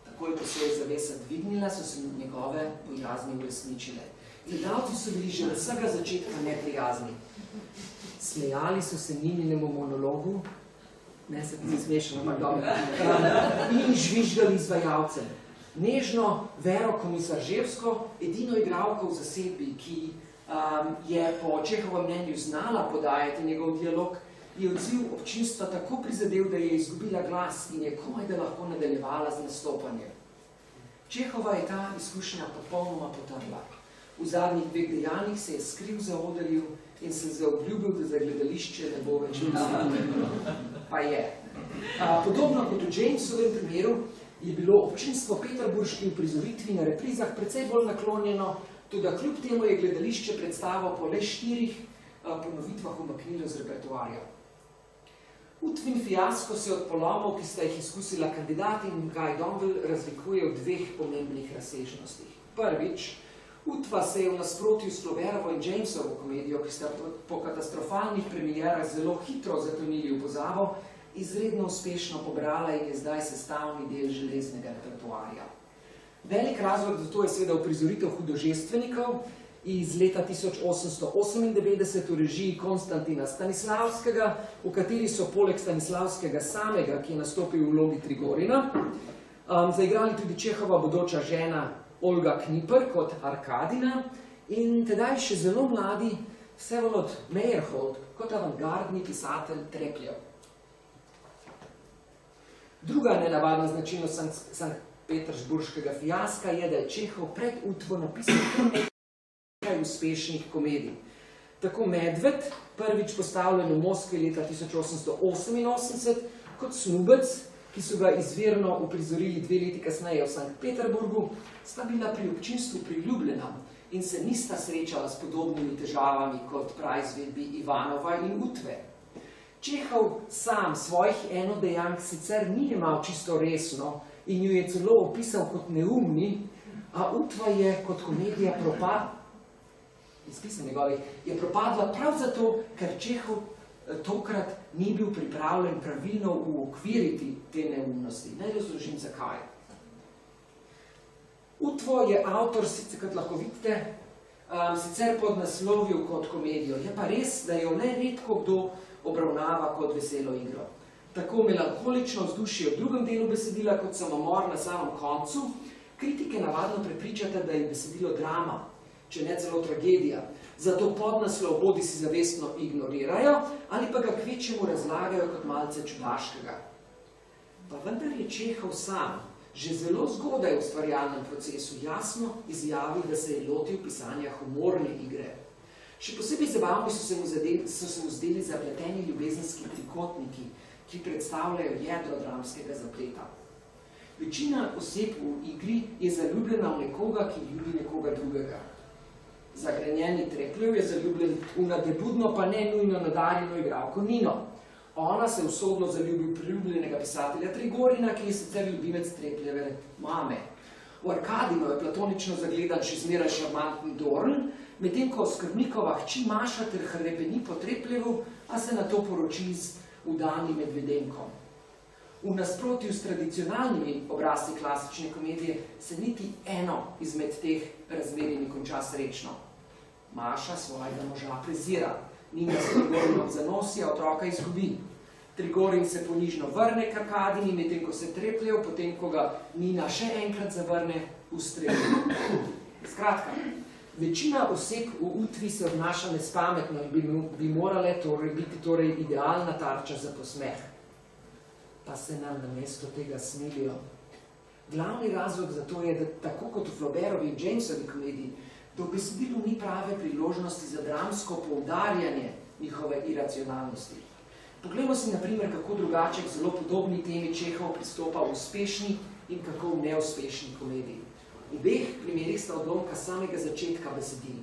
Takoj, ko se je zavesa dvignila, so se njegove bojazni uresničile. Gledalci so bili že od vsega začetka neprijazni. Smejali so se njinemu monologu, ne se ti smešno, ampak dobro, in žvižgali izvajalcem. Nežno Vero Komisarževsko, edino igralko v zasedbi, ki je po Čehovem mnenju znala podajati njegov dialog, je odziv občinstva tako prizadel, da je izgubila glas in je komaj da lahko nadaljevala z nastopanjem. Čehova je ta izkušnja popolnoma potrla. V zadnjih dveh dejanjih se je skril za odrju in se zaobljubil, da za gledališče ne bo več mislil. Pa je. Podobno kot v Jamesovem primeru je bilo občinstvo peterburški uprizoritvi na reprizah precej bolj naklonjeno, tudi kljub temu je gledališče predstavo po le 4 ponovitvah umaknilo z repertoarja. Utvin fiasko se od polomov, ki sta jih izkusila kandidat in Guy Donville, razlikuje v dveh pomembnih razsežnostih. Prvič, Utva se je v nasprotju s Flaubertovo in Jamesovo komedijo, ki sta po katastrofalnih premierah zelo hitro zatonili v pozabo, izredno uspešno pobrala in je zdaj sestavni del železnega repertoarja. Velik razlog za to je seveda uprizoritev Hudožestvenikov iz leta 1898 v režiji Konstantina Stanislavskega, v kateri so poleg Stanislavskega samega, ki je nastopil v vlogi Trigorina, zaigrali tudi Čehova bodoča žena Olga Kniper kot Arkadina in tedaj še zelo mladi Vsevolod Meyerhold kot avantgardni pisatelj Trepljev. Druga nenavadna značilnost Sankt Petersburškega fiaska je, da je Čehov pred Utvo napisal nekaj uspešnih komedij. Tako Medved, prvič postavljen v Moskvi leta 1888, kot Snubec, ki so ga izvirno uprizorili 2 leti kasneje v Sankt Peterburgu, sta bila pri občinstvu priljubljena in se nista srečala s podobnimi težavami kot praizvedbi Ivanova in Utve. Čehov sam svojih enodejank sicer ni jemal čisto resno in ju je celo opisal kot neumni, a Utva je kot komedija propadla prav zato, ker Čehov tokrat ni bil pripravljen pravilno uokviriti te neumnosti. Naj razložim zakaj. Utvo je avtor, kot lahko vidite, sicer podnaslovil kot komedijo. Je pa res, da jo le redko kdo obravnava kot veselo igro. Tako melankolično vzdušje v drugem delu besedila kot samomor na samem koncu, kritike navadno prepričate, da je besedilo drama, če ne celo tragedija. Zato podnaslov bodisi zavestno ignorirajo ali pa ga kvečjemu razlagajo kot malce čudaškega. Pa vendar je Čehov sam že zelo zgodaj v ustvarjalnem procesu jasno izjavil, da se je lotil pisanja humorne igre. Še posebej zabavni so se mu zdeli zapleteni ljubezenski trikotniki, ki predstavljajo jedro dramskega zapleta. Večina oseb v igri je zaljubljena v nekoga, ki ljubi nekoga drugega. Zagrenjeni Trepljev je zaljubljen v nadebudno, pa ne nujno nadarjeno igralko Nino. Ona se usodno zaljubi v priljubljenega pisatelja Trigorina, ki je sicer ljubimec Trepljeve mame. V Arkadino je platonično zagledan še zmeraj šarmantni Dorn, medtem ko skrbnikova hči Maša ter hrebeni po Trepljevu, a se nato poroči z udanim Medvedenkom. V nasprotju s tradicionalnimi obrazci klasične komedije se niti eno izmed teh razmerij ne konča srečno. Maša svojega moža prezira, Nina s Trigorinom zanosi, a otroka izgubi. Trigorin se ponižno vrne k Arkadini, medtem ko se trepljev, potem ko ga Nina še enkrat zavrne, ustreli. Skratka, večina oseb v Utvi se obnaša nespametno in bi morale biti torej idealna tarča za posmeh. Pa se nam namesto tega smilijo. Glavni razlog za to je, da tako kot v Flaubertovi in Jamesovi komediji, da v besedilu ni prave priložnosti za dramsko poudarjanje njihove iracionalnosti. Poglejmo si, na primer, kako drugače k zelo podobni temi Čehov pristopa v uspešni in kako v neuspešni komediji. V obeh primerih sta odlomka samega začetka besedil.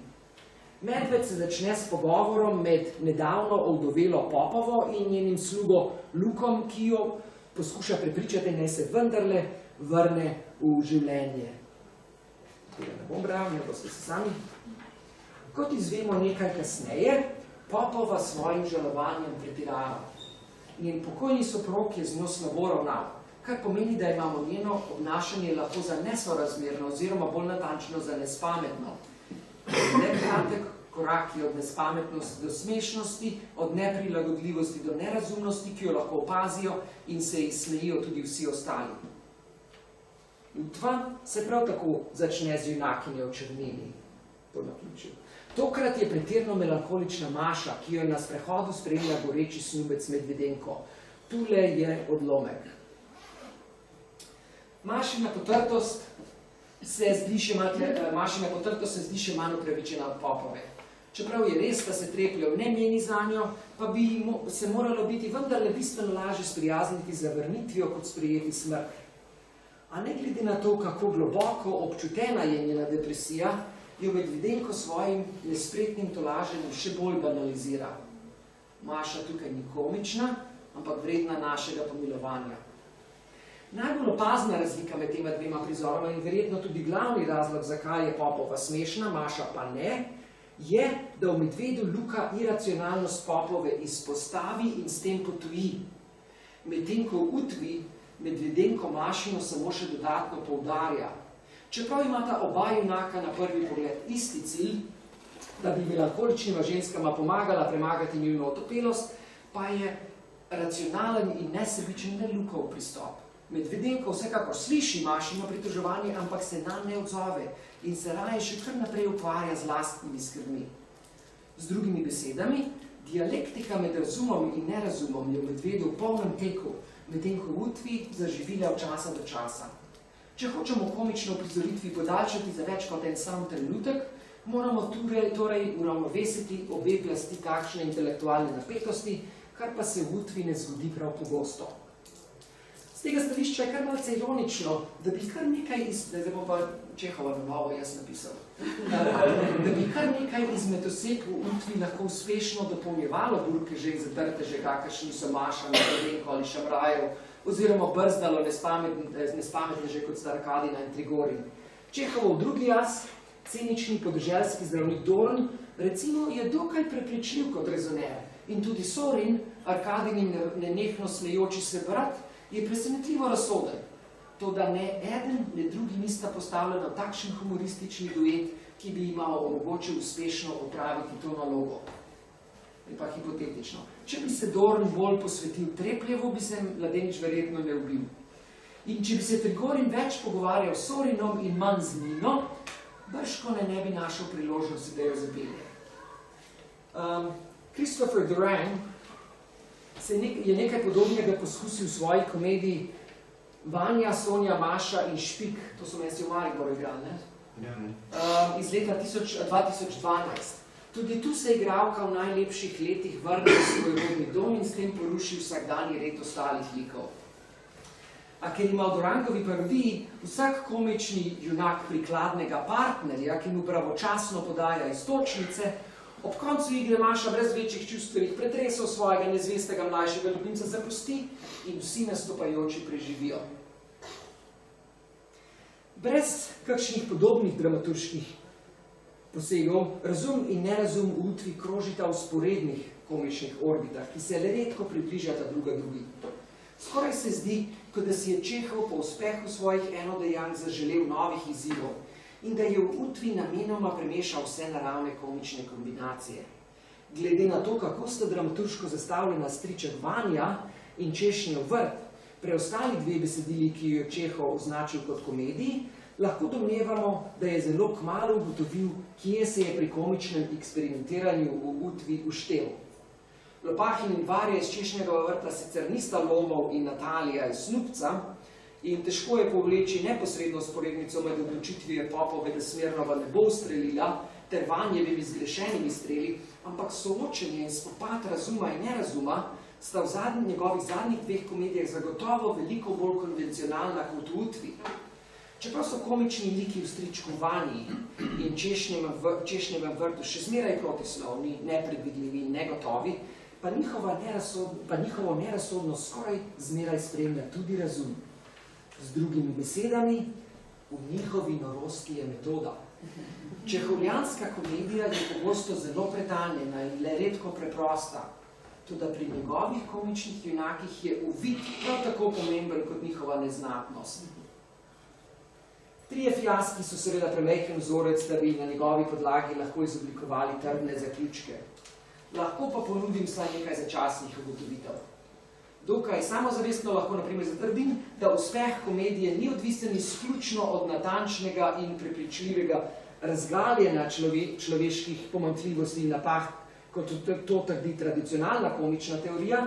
Medved se začne s pogovorom med nedavno ovdovelo Popovo in njenim slugo Lukom, ki jo poskuša prepričati, naj se vendarle vrne v življenje. Tega ne bom bral, ne boste se sami. Kot izvemo nekaj kasneje, Popova s svojim žalovanjem pretirava. Njen pokojni soprog je z njo slabo ravnal, kar pomeni, da imamo njeno obnašanje lahko za nesorazmerno oziroma bolj natančno za nespametno. Nekratek korak je od nespametnosti do smešnosti, od neprilagodljivosti do nerazumnosti, ki jo lahko opazijo in se ji smejijo tudi vsi ostali. Utva se prav tako začne z junakinjo v črnini, po naključju. Tokrat je pretirno melankolična Maša, ki jo na sprehodu spremlja goreči snubec Medvedenko. Tule je odlomek. Mašina potrtost se zdi še manj upravičena od Popove. Čeprav je res, da se trepljev ne meni zanjo, pa bi se moralo biti vendarle bistveno lažje sprijazniti z zavrnitvijo kot sprejeti smrt. A ne glede na to, kako globoko občutena je njena depresija, jo Medvedenko svojim nespretnim tolaženjem še bolj banalizira. Maša tukaj ni komična, ampak vredna našega pomilovanja. Najbolj opazna razlika med tema dvema prizoroma in verjetno tudi glavni razlog, zakaj je Popova smešna, Maša pa ne, je, da v Medvedu Luka iracionalnost Popove izpostavi in s tem potuji. Medtem ko v Utvi Medvedenko Mašino samo še dodatno poudarja. Čeprav imata oba junaka na prvi pogled isti cilj, da bi melankoličnima ženskama pomagala premagati njuno otopelost, pa je racionalen in nesebičen le Lukov pristop. Medvedenko vsekakor sliši Mašino pritoževanje, ampak se nam ne odzove in se raje še kar naprej ukvarja z lastnimi skrbmi. Z drugimi besedami, dialektika med razumom in nerazumom je v Medvedu v polnem teku, medtem ko v Utvi zaživila od časa do časa. Če hočemo komično prizoritvi podaljšati za več kot en sam trenutek, moramo torej uravnovesiti obe plasti takšne intelektualne napetosti, kar pa se v Utvi ne zgodi prav pogosto. Z tega stališča je kar malce ironično, da bi kar nekaj zdaj bom pa Čehova novo jaz napisal, da bi kar nekaj izmed oseb v Utvi lahko uspešno dopolnjevalo Burkeže in Zadrteže, kakršni so Maša, Medvedenko ali Šamrajev, oziroma brzdalo nespametneže kot sta Arkadina in Trigorin. Čehovov drugi jaz, cinični podeželski zdravnik Dorn, recimo je dokaj prepričljiv kot rezoner in tudi Sorin, Arkadinin nenehno smejoči se brat, je presenetljivo razsoden. Toda ne eden, ne drugi nista postavljena v takšen humoristični duet, ki bi imel omogočil uspešno opraviti to nalogo. Pa hipotetično. Če bi se Dorn bolj posvetil Trepljevu, bi se Mladenič verjetno ne ubil. In če bi se Trigorin več pogovarjal s Sorinom in manj z Nino, bržkone ne bi našel priložnosti, da jo zapelje. Christopher Durang je nekaj podobnega poskusil v svoji komediji Vanja, Sonja, Maša in Špik, to so meni v Mariboru igrali, ne? Iz leta 2012. Tudi tu se igralka v najlepših letih vrne v svoj rodni dom in s tem poruši vsakdanji red ostalih likov. A ker ima v Durangovi parodiji vsak komični junak prikladnega partnerja, ki mu pravočasno podaja iztočnice, ob koncu igre Maša brez večjih čustvenih pretresov svojega nezvestega mlajšega ljubimca zapusti in vsi nastopajoči preživijo. Brez kakšnih podobnih dramaturških posegov, razum in nerazum v Utvi krožita v sporednih komičnih orbitah, ki se le redko približata druga drugi. Skoraj se zdi, kot da si je Čehov po uspehu svojih enodejanj zaželel novih izzivov in da je v Utvi namenoma premešal vse naravne komične kombinacije. Glede na to, kako sta dramaturško zastavljena striček Vanja in Češnjev vrt, preostali dve besedili, ki jo je Čehov označil kot komediji, lahko domnevamo, da je zelo kmalu ugotovil, kje se je pri komičnem eksperimentiranju v Utvi uštel. Lopahin in Varja iz Češnjevega vrta sicer nista Lomov in Natalija iz Snupca in težko je povleči neposredno sporednico med odločitvijo Popove, da Smirnova ne bo ustrelila, ter Vanjevimi zgrešenimi streli, ampak soočenje in spopad razuma in nerazuma sta v njegovih zadnjih dveh komedijah zagotovo veliko bolj konvencionalna kot v Utvi. Čeprav so komični liki v stričku Vanji in Češnjevem vrtu še zmeraj protislovni, nepredvidljivi in negotovi, pa njihovo nerazsodnost skoraj zmeraj spremlja tudi razum. Z drugimi besedami, v njihovi norosti je metoda. Čehovljanska komedija je pogosto zelo pretanjena in le redko preprosta, toda pri njegovih komičnih junakih je uvid prav tako pomemben kot njihova neznatnost. Trije fiaski so seveda premajhen vzorec, da bi na njegovi podlagi lahko izoblikovali trdne zaključke. Lahko pa ponudim vsaj nekaj začasnih ugotovitev. Dokaj samozavestno lahko na primer zatrdim, da uspeh komedije ni odvisen izključno od natančnega in prepričljivega razgaljenja človeških pomanjkljivosti in napak, kot to trdi tradicionalna komična teorija.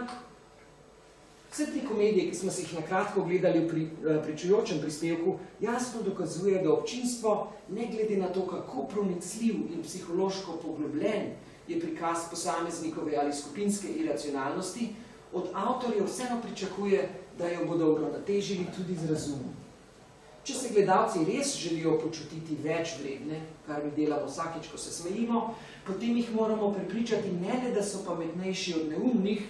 Vse tri komedije, ki smo se jih na kratko ogledali v pričujočem prispevku, jasno dokazuje, da občinstvo, ne glede na to, kako pronicljiv in psihološko poglobljen je prikaz posameznikove ali skupinske iracionalnosti, od avtorjev vseeno pričakuje, da jo bodo uravnotežili tudi z razumom. Če se gledalci res želijo počutiti več vredne, kar mi delamo vsakič, ko se smejimo, potem jih moramo prepričati ne le, da so pametnejši od neumnih,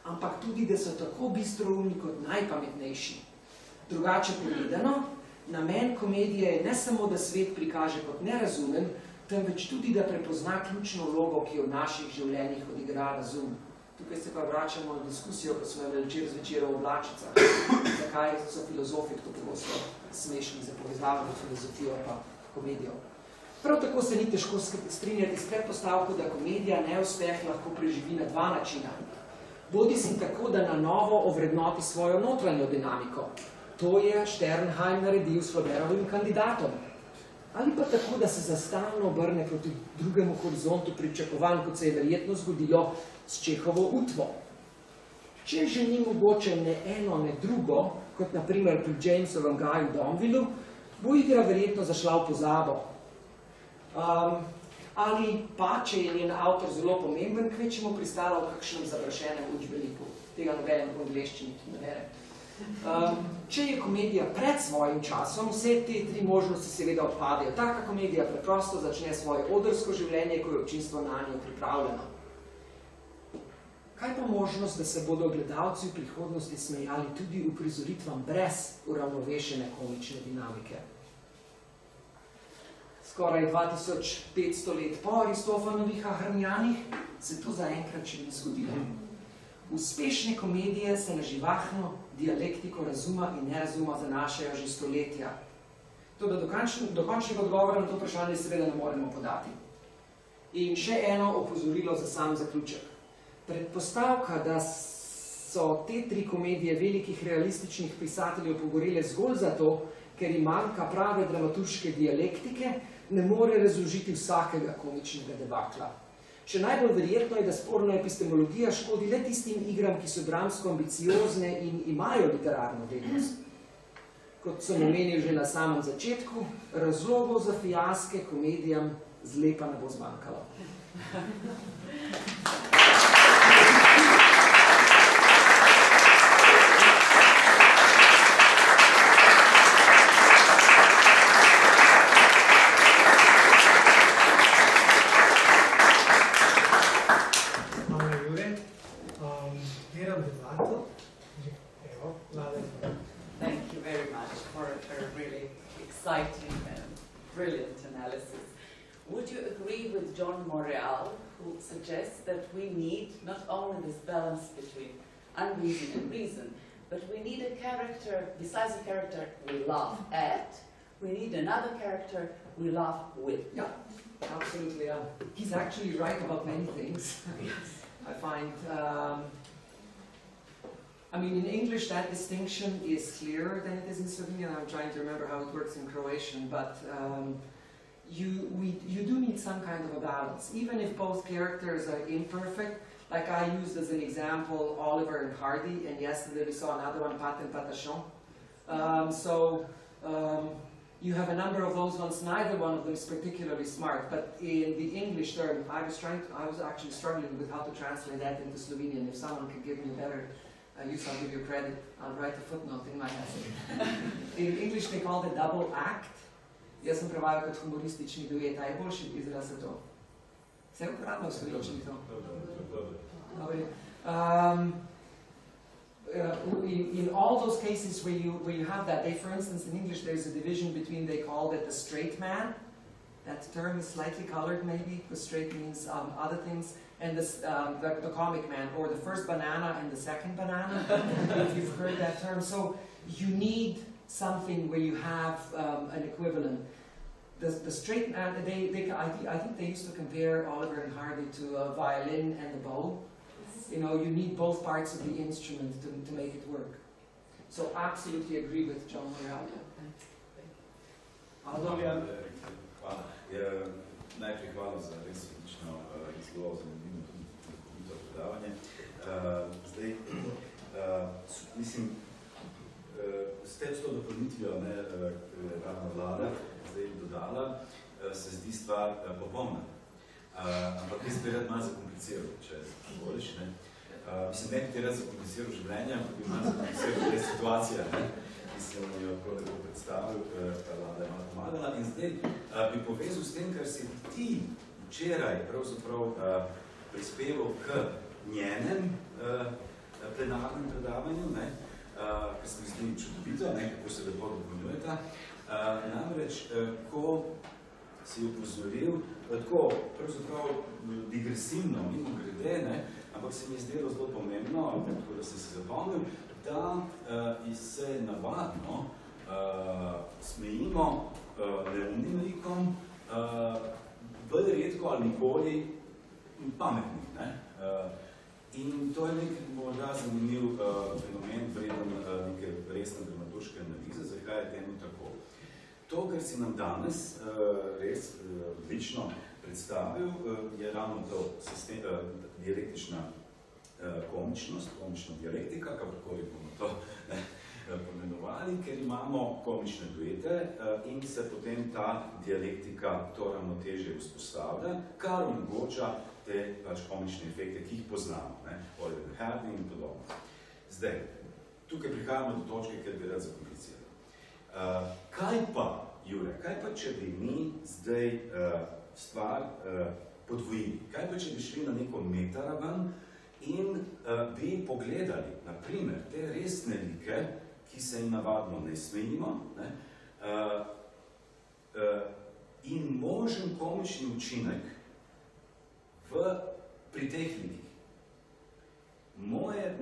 ampak tudi, da so tako bistroumni kot najpametnejši. Drugače povedano, namen komedije je ne samo, da svet prikaže kot nerazumen, temveč tudi, da prepozna ključno vlogo, ki jo v naših življenjih odigra razum. Tukaj se pa vračamo na diskusijo, ko smo imeli včeraj zvečer o oblačicah. Zakaj so filozofi tako pogosto smešni za povezavo med filozofijo pa komedijo. Prav tako se ni težko strinjati s predpostavko, da komedija neuspeh lahko preživi na dva načina. Bodi si tako, da na novo ovrednoti svojo notranjo dinamiko. To je Sternheim naredil s Flauberovim kandidatom. Ali pa tako, da se zastalno obrne proti drugemu horizontu pričakovanj, kot se je verjetno zgodilo s Čehovo Utvo. Če že ni mogoče ne eno, ne drugo, kot na primer pri Jamesovem Gaju Domvillu, bo igra verjetno zašla v pozabo. Ali pa, če je njen avtor zelo pomemben, kvečemo pristala v kakšnem završenem učbeniku. Tega nobenem v angleščini ne vere. Če je komedija pred svojim časom, vse te tri možnosti seveda odpadejo. Taka komedija preprosto začne svoje odrsko življenje, ko je občinstvo na njo pripravljeno. Kaj pa možnost, da se bodo gledalci v prihodnosti smejali tudi v prizoritvam brez uravnovešene komične dinamike? Skoraj 2500 let po Aristofanovih Ahrnjanih se to zaenkrat še ni zgodilo. Uspešne komedije se na živahno dialektiko razuma in nerazuma zanašajo že stoletja. Toda dokončnega odgovora na to vprašanje seveda ne moremo podati. In še eno opozorilo za sam zaključek. Predpostavka, da so te tri komedije velikih realističnih pisateljev pogorele zgolj zato, ker jim manjka prave dramaturške dialektike, ne more razložiti vsakega komičnega debakla. Še najbolj verjetno je, da sporna epistemologija škodi le tistim igram, ki so dramsko ambiciozne in imajo literarno vrednost. Kot sem omenil že na samem začetku, razlogov za fiaske komedijam zlepa ne bo zmanjkalo. Thank you very much for a really exciting and brilliant analysis. Would you agree with John Moreal, who suggests that we need not only this balance between unreason and reason, but we need a character, besides a character we laugh at, we need another character we laugh with? Yeah, absolutely. He's actually right about many things. Yes. I find I mean, in English that distinction is clearer than it is in Slovenian. I'm trying to remember how it works in Croatian, but you do need some kind of a balance. Even if both characters are imperfect, like I used as an example Oliver and Hardy, and yesterday we saw another one, Pat and Patachon. You have a number of those ones, neither one of them is particularly smart, but in the English term, I was actually struggling with how to translate that into Slovenian. If someone could give me a better use, I'll give you credit. I'll write a footnote in my essay. In English they call it double act. Jaz sem prevajal kot humoristični duet, a je boljši izraz za to? Se je uporabno v slovenčini to? In all those cases where you have that, for instance, in English there's a division between, they called it the straight man. That term is slightly colored maybe, because straight means other things. And the comic man, or the first banana and the second banana, if you've heard that term. So you need something where you have an equivalent. The straight man, I think they used to compare Oliver and Hardy to a violin and a bow. You know, you need both parts of the instrument to make it work. So absolutely agree with John Morel. Najprej hvala za res odlično zelo zanimivo tudi predavanje. Zdaj, mislim, s to dopolnitvijo, ravno Vlada zdaj dodala, se zdi stvar popolna. Ampak jaz bi rad malo zakompliciral, če voliš. Mislim, ne bi ti rad zakompliciral življenje, ampak bi malo zakompliciral te situacije, ki sem jo tako predstavil, Vlada je malo pomagala. In zdaj bi povezal s tem, kar si ti včeraj pravzaprav prispeval k njenem plenarnem predavanju, kar se mi zdi čudovito, kako se lepo dopolnjujeta. Namreč, ko si upozoril, tako pravzaprav digresivno, mimo grede, ampak se mi je zdelo zelo pomembno, tako da sem se zapomnil, da se navadno smejimo neumnim likom, bolj redko ali nikoli pametnih. In to je nek morda zanimiv fenomen, vreden neke resne dramaturške analize, zakaj je temu tako. To, kar si nam danes res odlično predstavil, je ravno to dialektična komičnost, komična dialektika, kakorkoli bomo to pomenovali, ker imamo komične duete in se potem ta dialektika, to ravnotežje vzpostavlja, kar omogoča te komične efekte, ki jih poznamo, Oliver Hardy in podobno. Zdaj, tukaj prihajamo do točke, kjer bi rad zakomplicirali. Kaj pa, Jure, kaj pa, če bi mi zdaj stvar podvojili? Kaj pa, če bi šli na neko metaraven in bi pogledali, naprimer, te resne like, ki se jim navadno ne smejimo, in možen komični učinek pri teh likih. Moje,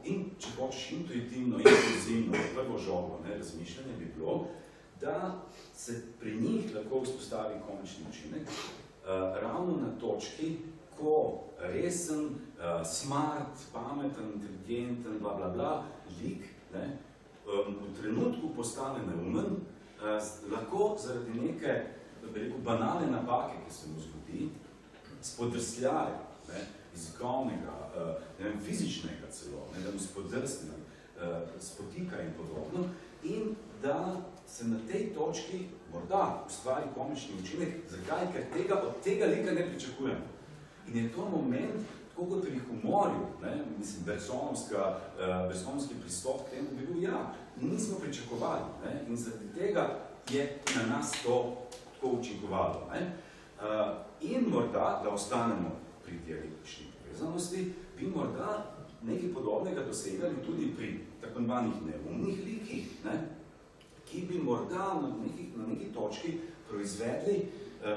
in če hočeš intuitivno, impulzivno, prvo žogo razmišljanje bi bilo, da se pri njih lahko vzpostavi komični učinek, ravno na točki, ko resen, smart, pameten, inteligenten, bla, bla, bla, lik, v trenutku postane neumen, lahko zaradi neke, banalne napake, ki se mu zgodi, spodrsljaja, jezikovnega, fizičnega celo, da mu spodrsne, spotika in podobno, in da se na tej točki morda ustvari komični učinek, zakaj? Ker od tega lika ne pričakujemo. In je to moment, tako kot pri humorju, mislim, bersonovski pristop k temu bi bil, nismo pričakovali, in zaradi tega je na nas to tako učinkovalo. In morda, da ostanemo pri dialektični povezanosti, bi morda nekaj podobnega dosegali tudi pri tako imenovanih neumnih likih, ki bi morda na neki točki proizvedli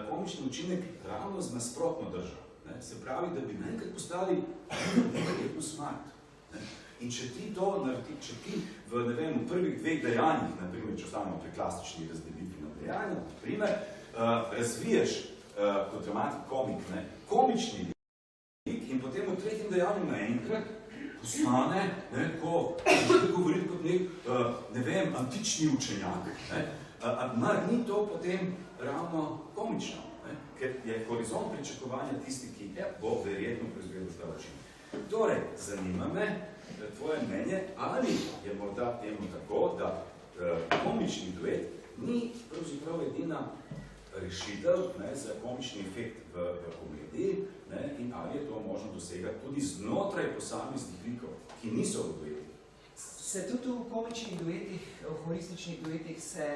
komični učinek ravno z nasprotno držo. Se pravi, da bi naenkrat postali neverjetno smart. In če ti to naredi, če ti v prvih dveh dejanjih, naprimer, če ostanemo pri klasični razdelitvi na dejanja, naprimer, razviješ kot dramatik komik, komični lik in potem v tretjem dejanju naenkrat postane, ko želi govoriti kot nek, antični učenjak. Mar ni to potem ravno komično, ker je horizont pričakovanja tisti, ki bo verjetno proizvedel ta učin. Torej, zanima me tvoje mnenje, ali je morda temu tako, da komični duet ni pravzaprav edina rešitev za komični efekt v komediji, in ali je to možno dosegati tudi znotraj posameznih likov, ki niso v duetih. Se tudi v komičnih duetih, v humorističnih duetih se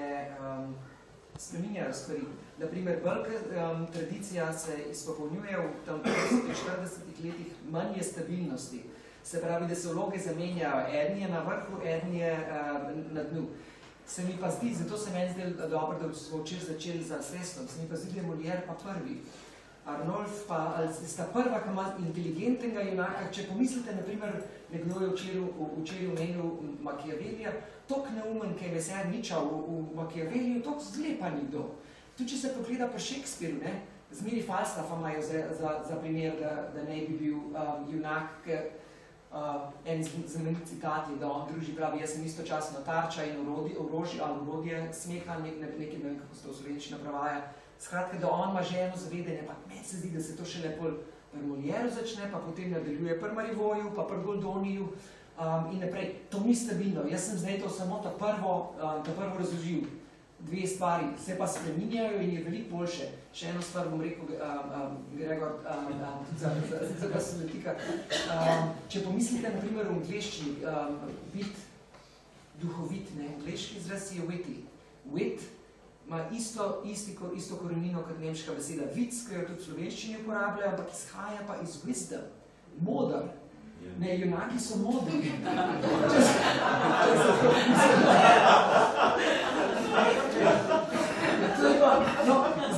spreminjajo stvari. Naprimer, velika tradicija se izpopolnjuje v tam 40 letih, manj je stabilnosti. Se pravi, da se vloge zamenjajo, eden je na vrhu, eden je na dnu. Se mi pa zdi, zato se meni zdaj dobro, da smo včeraj začeli za Sestom, se mi pa zdi, da je Molière pa prvi. Arnolf pa, ali sta prva, ki ima inteligentnega junaka. Če pomislite, naprimer, nekdo je včeraj omenil Machiavellija, toliko neumen, ki je Meserniča v Machiavelliju, toliko zlepa nikdo. Tudi če se pogleda po Shakespeareu, zmeri Falstaffa imajo za primer, da ne bi bil junak, en znamenit citat je, da on druži pravi, jaz sem istočasno tarča in orodje smeha, nekaj ne vem, kako se to v slovenščino pravaja. Skratka, da on ima ženo zavedanje, pa meni se zdi, da se to šele pol pri Molièru začne, pa potem nadaljuje pri Marivoju, pa pri Goldoniju in naprej. To ni stabilno. Jaz sem zdaj to samo ta prvo razložil. Dve stvari se pa spreminjajo in je veliko boljše. Še eno stvar bom rekel, Gregor, za ga se dotika. Če pomislite, na primer, v angleščini, duhovit, angleški izraz je witty. Wit ima isto korenino kot nemška beseda. Vic, ki jo tudi v slovenščini uporabljajo, ampak izhaja pa iz wisdom. Modar. Ne, junaki so modri.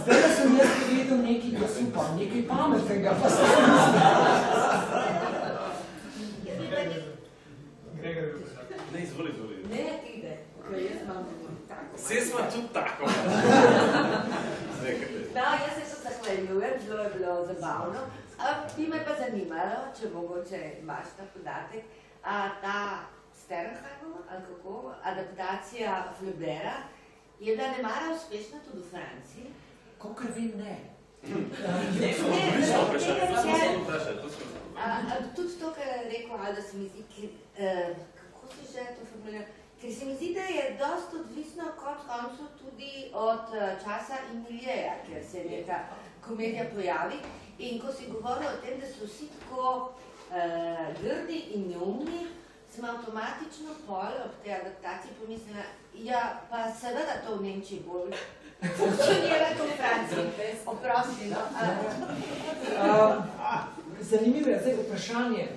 Zdaj sem jaz povedal nekaj glasupa, nekaj pametnega, pa se Ne, izvoli. Ne, ide, ker jaz imam tako. Vse smo tudi tako. Da, jaz se zahvaljujem, zelo je bilo zabavno. Bi me pa zanimalo, če mogoče imaš ta podatek, ta Sternheimova, ali kako, adaptacija Flaubera, je bila nemara uspešna tudi v Franciji. Kakor vem, ne. Tudi to, kar je rekel Alda, se mi zdi, kako se že to formulira, ker se mi zdi, da je dosti odvisno kot koncu tudi od časa Emilieja, ker se neka komedija pojavi. In ko si govoril o tem, da so vsi tako grdi in neumni, sem avtomatično pol ob tej adaptaciji pomislila, ja, pa seveda to v Nemčiji bolj funkcionira kot v Franciji. Oprosti, no. Zanimivo je zdaj vprašanje.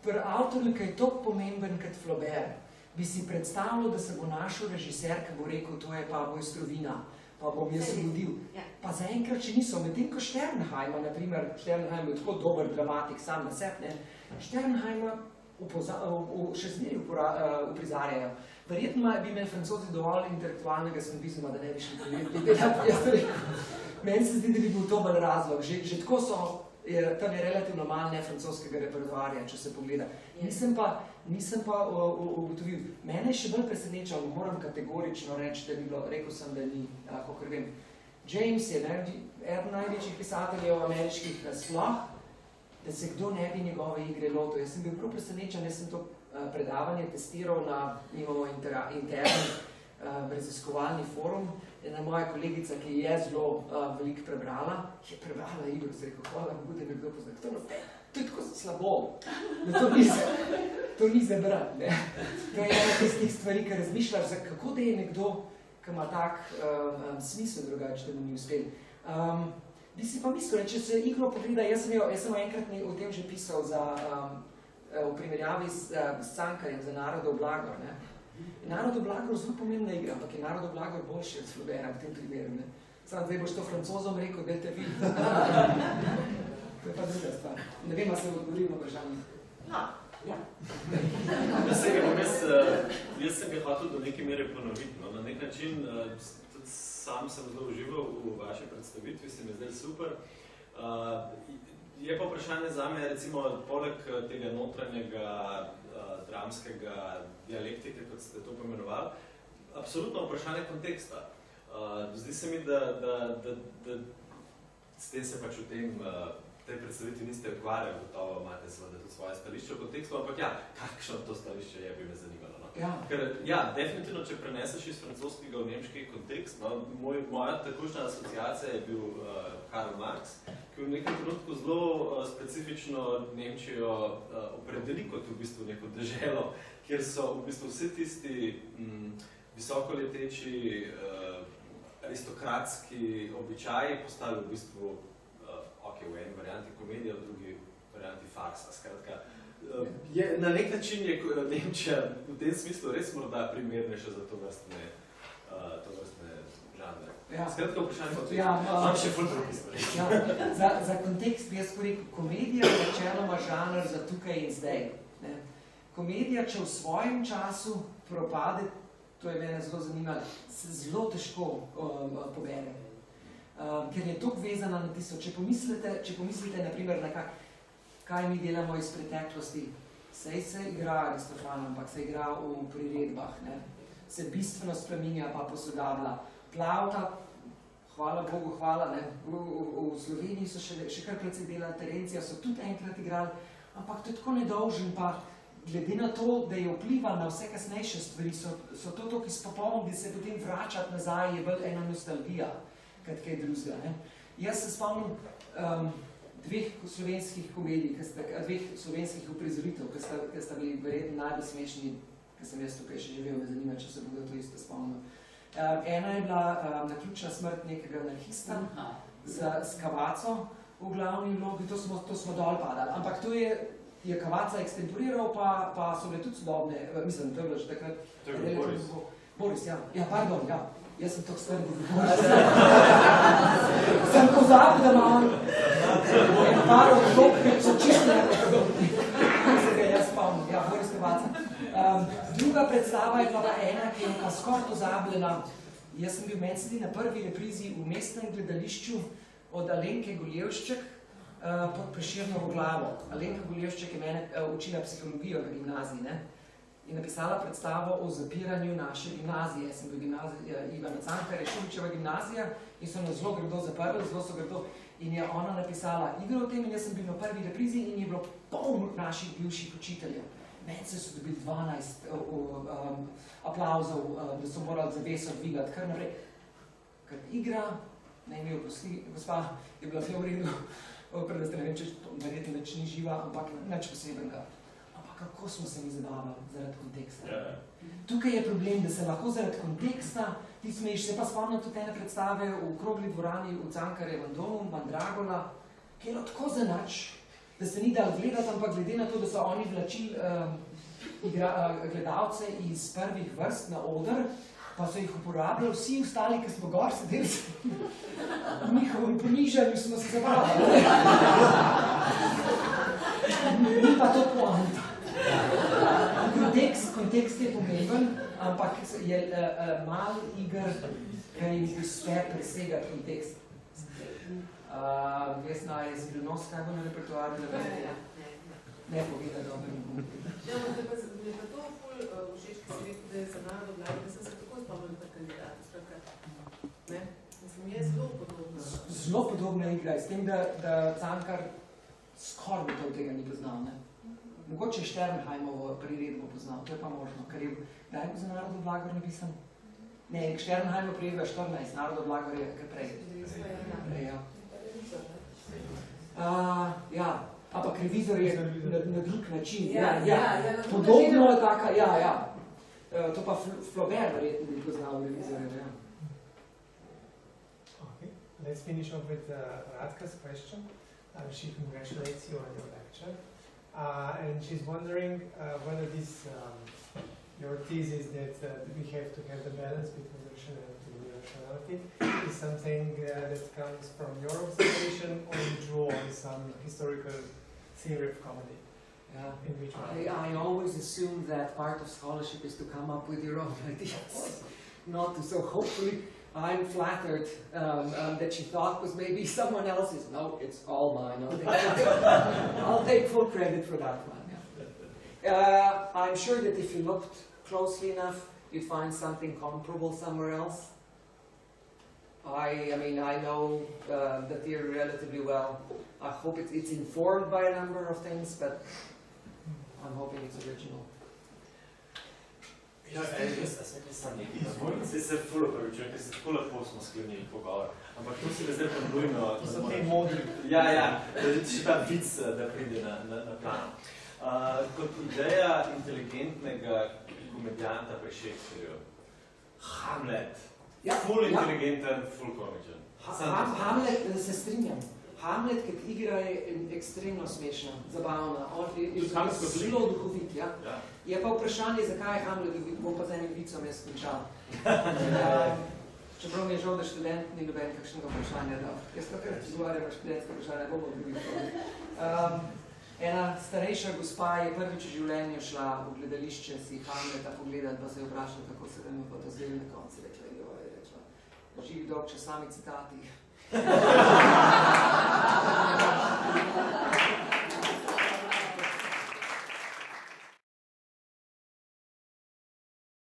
Pri avtorju, ki je toliko pomemben kot Flaubert, bi si predstavljal, da se bo našel režiser, ki bo rekel, to je pa Mojstrovina, pa bom jaz vodil. Pa zaenkrat, če niso, medtem ko Sternheima, naprimer, Sternheim je tako dober dramatik sam na sebi, Sternheima še zmeri uprizarjajo. Verjetno bi imeli Francozi dovolj intelektualnega snobizma, da ne bi šli povedati. Meni se zdi, da bi bil to bolj razlog. Že tako so, tam je relativno malo nefrancoskega repertoarja, če se pogleda. Nisem pa ugotovil. Mene je še bolj presenečal, moram kategorično reči, da ni bilo, rekel sem, da ni, kakor vem. James je eden največjih pisateljev ameriških sploh, da se kdo ne bi njegove igre lotil. Jaz sem bil prav presenečen, jaz sem to predavanje testiral na njegovo interni raziskovalni forum. Ena moja kolegica, ki je zelo veliko prebrala, je prebrala igro, se rekel, hvala Bogu, da me kdo pozna. To je tako slabo, da to ni za brati. To je ena tistih stvari, ki razmišljaš, kako da je nekdo, ki ima tak smisel drugače, da mu ni uspel. Bi si pa mislil, če se igro pogleda, jaz sem enkrat o tem že pisal v primerjavi s Cankarjem za Narodov blagor. Narodov blagor zelo pomembna igra, ampak je Narodov blagor boljši od Flaubera v tem primeru. Sam zdaj boš to Francozom rekel, da te vidi. To je pa druga stvar. Ne vem, se odgovoril na vprašanje. No. Ja. Jaz sem ga hotel do neke mere ponoviti. No. Na nek način sam sem zelo užival v vaši predstavitvi, se mi zdaj super. Je pa vprašanje zame, recimo, poleg tega notranjega dramskega dialektike, kot ste to pomenovali, absolutno vprašanje konteksta. Zdi se mi, da s tem se pač v tej predstavitvi niste ukvarjali, gotovo imate seveda tudi svoje stališče v kontekstu, ampak ja, kakšno to stališče je, bi me zanimalo. No? Ja. Ker ja, definitivno, če preneseš iz francoskega v nemški kontekst, no, moja takošnja asociacija je bil Karl Marx, ki v nekem trenutku zelo specifično Nemčijo opredeli kot v bistvu neko deželo, kjer so v bistvu vsi tisti visokoleteči aristokratski običaji postali v bistvu v eni varianti komedija, v drugi varianti farsa. Skratka, na nek način je Nemčija v tem smislu res morda primernejša za to vrstne žanre. Ja. Skratka, vprašanje pa tudi. Imam še ful drugi stvari. Ja, za kontekst bi jaz rekel, komedija je načeloma žanr za tukaj in zdaj. Ne? Komedija, če v svojem času propade, to je mene zelo zanimalo, se zelo težko pobere. Ker je toliko vezana na tisto. Če pomislite naprimer na kaj mi delamo iz preteklosti, sej se igra Aristofan, ampak se igra v priredbah, ne? Se bistveno spreminja pa posodablja. Plavta, hvala Bogu, hvala, ne? V Sloveniji so še kar precej delali, Terencija so tudi enkrat igrali, ampak to je tako nedolžen, pa glede na to, da je vpliva na vse kasnejše stvari, so to izpopolni, da se potem vračati nazaj, je bolj ena nostalgija, kot kaj drugega, ne. Jaz se spomnim dveh slovenskih komedij, dveh slovenskih uprizoritev, ki sta bili verjetno najbolj smešni, ki sem jaz tukaj še živel, me zanima, če se bodo to isto spomnil. Ena je bila Naključna smrt nekega anarhista s Kavaco v glavni vlogi, to smo dol padali, ampak to je Kavaca ekstemporiral, pa so bile tudi sodobne, mislim, to je bilo že takrat. To je bil Boris. Boris, ja. Ja, pardon, ja. Jaz sem tako stvar, sem pozabil, da imam par odlog, ker so čisto nepodobni. Se ga jaz spomnim, ja, Boris Kavaca. Druga predstava je bila ena, ki je pa skoraj pozabljena. Jaz sem bil meni na prvi reprizi v mestnem gledališču od Alenke Goljevšček pod Prešernovo glavo. Alenka Goljevšček je mene učila psihologijo na gimnaziji, ne? In napisala predstavo o zapiranju naše gimnazije. Jaz sem bil gimnazija Ivana Cankarja, Šuličeva gimnazija in so nas zelo grdo zaprli, zelo so grdo. In je ona napisala igro o tem in jaz sem bil na prvi reprizi in je bilo polno naših bivših učiteljev. Mence so dobili 12 aplauzov, da so morali zaveso dvigati, kar naprej. Ker igra, naj mi jo prosti, gospa je bila vse v redu, predvsem ne vem, če verjetno več ni živa, ampak nič posebnega. Kako smo se mi zabavali zaradi konteksta. Tukaj je problem, da se lahko zaradi konteksta ti smeješ. Se pa spomnim tudi ene predstave v Krogli dvorani v Cankarjevem domu, Mandragola, ki je tako zanač, da se ni dal gledati, ampak glede na to, da so oni vlačili gledalce iz prvih vrst na oder, pa so jih uporabljali vsi ostali, ki smo gor sedeli, v njihovem ponižanju smo se zabavali. Ni pa to poanta. Kontekst je pomemben, ampak je malo iger, ki jim uspe presegati kontekst. Vesna, je Skrivnost kaj bo na repertoarju? Ne poveda dobro. Ja, mi pa to ful všeč, ki si rekel, da je za narodo vlada, da sem se tako spomnil pri kandidatu, skratka. Ne? Mislim, je zelo podobno. Zelo podobna igra, s tem, da Cankar skoraj gotovo tega ni poznal, ne? Mogoče Šternheimovo priredbo poznal, to je pa možno, ker je kdaj bo za Narodov blagor napisan? Ne, Šternheimovo priredba 14, Narodov blagor je kar prej. Prej, ja. Ja, ampak revizor je na drug način. Podobno je taka, ja. To pa Flaubert verjetno bi poznal revizorja, ja. Okay, let's finish off with Radka's question. She congratulates you on your lecture. And she's wondering whether this, your thesis that we have to have the balance between rationality and irrationality is something that comes from your observation or you draw on some historical theory of comedy. Yeah. In which one? I always assume that part of scholarship is to come up with your own ideas. Not to, so hopefully I'm flattered that she thought was maybe someone else's. No, it's all mine. I'll take full credit for that one. Yeah. I'm sure that if you looked closely enough, you'd find something comparable somewhere else. I mean, I know the theory relatively well. I hope it's informed by a number of things, but I'm hoping it's original. Ja, jaz sem nekaj razvoljni, zdaj se ful opravičujem, ker se tako lepo smo sklenili pogovor. Ampak to se zdaj pa nujno... To so te modri. Ja, še ta vic, da pride na plano. Kot ideja inteligentnega komedijanta pri Shakespearju, Hamlet, ful inteligenten, ful komičen. Hamlet, da se strinjam. Hamlet, kot igra, je ekstremno smešna, zabavna. On je zelo duhovit, ja. Je pa vprašanje, zakaj je Hamlet duhovit, bom pa z enim vicom jaz končal. Čeprav mi je žal, da študent ni noben kakšnega vprašanja dal. Jaz pa kar izgovarjam na študentsko vprašanje, bomo drugih. Ena starejša gospa je prvič v življenju šla v gledališče si Hamleta pogledati, pa se je vprašala, kako se da mi pa to zdaj na koncu rekla, živi dolg, če sami citati.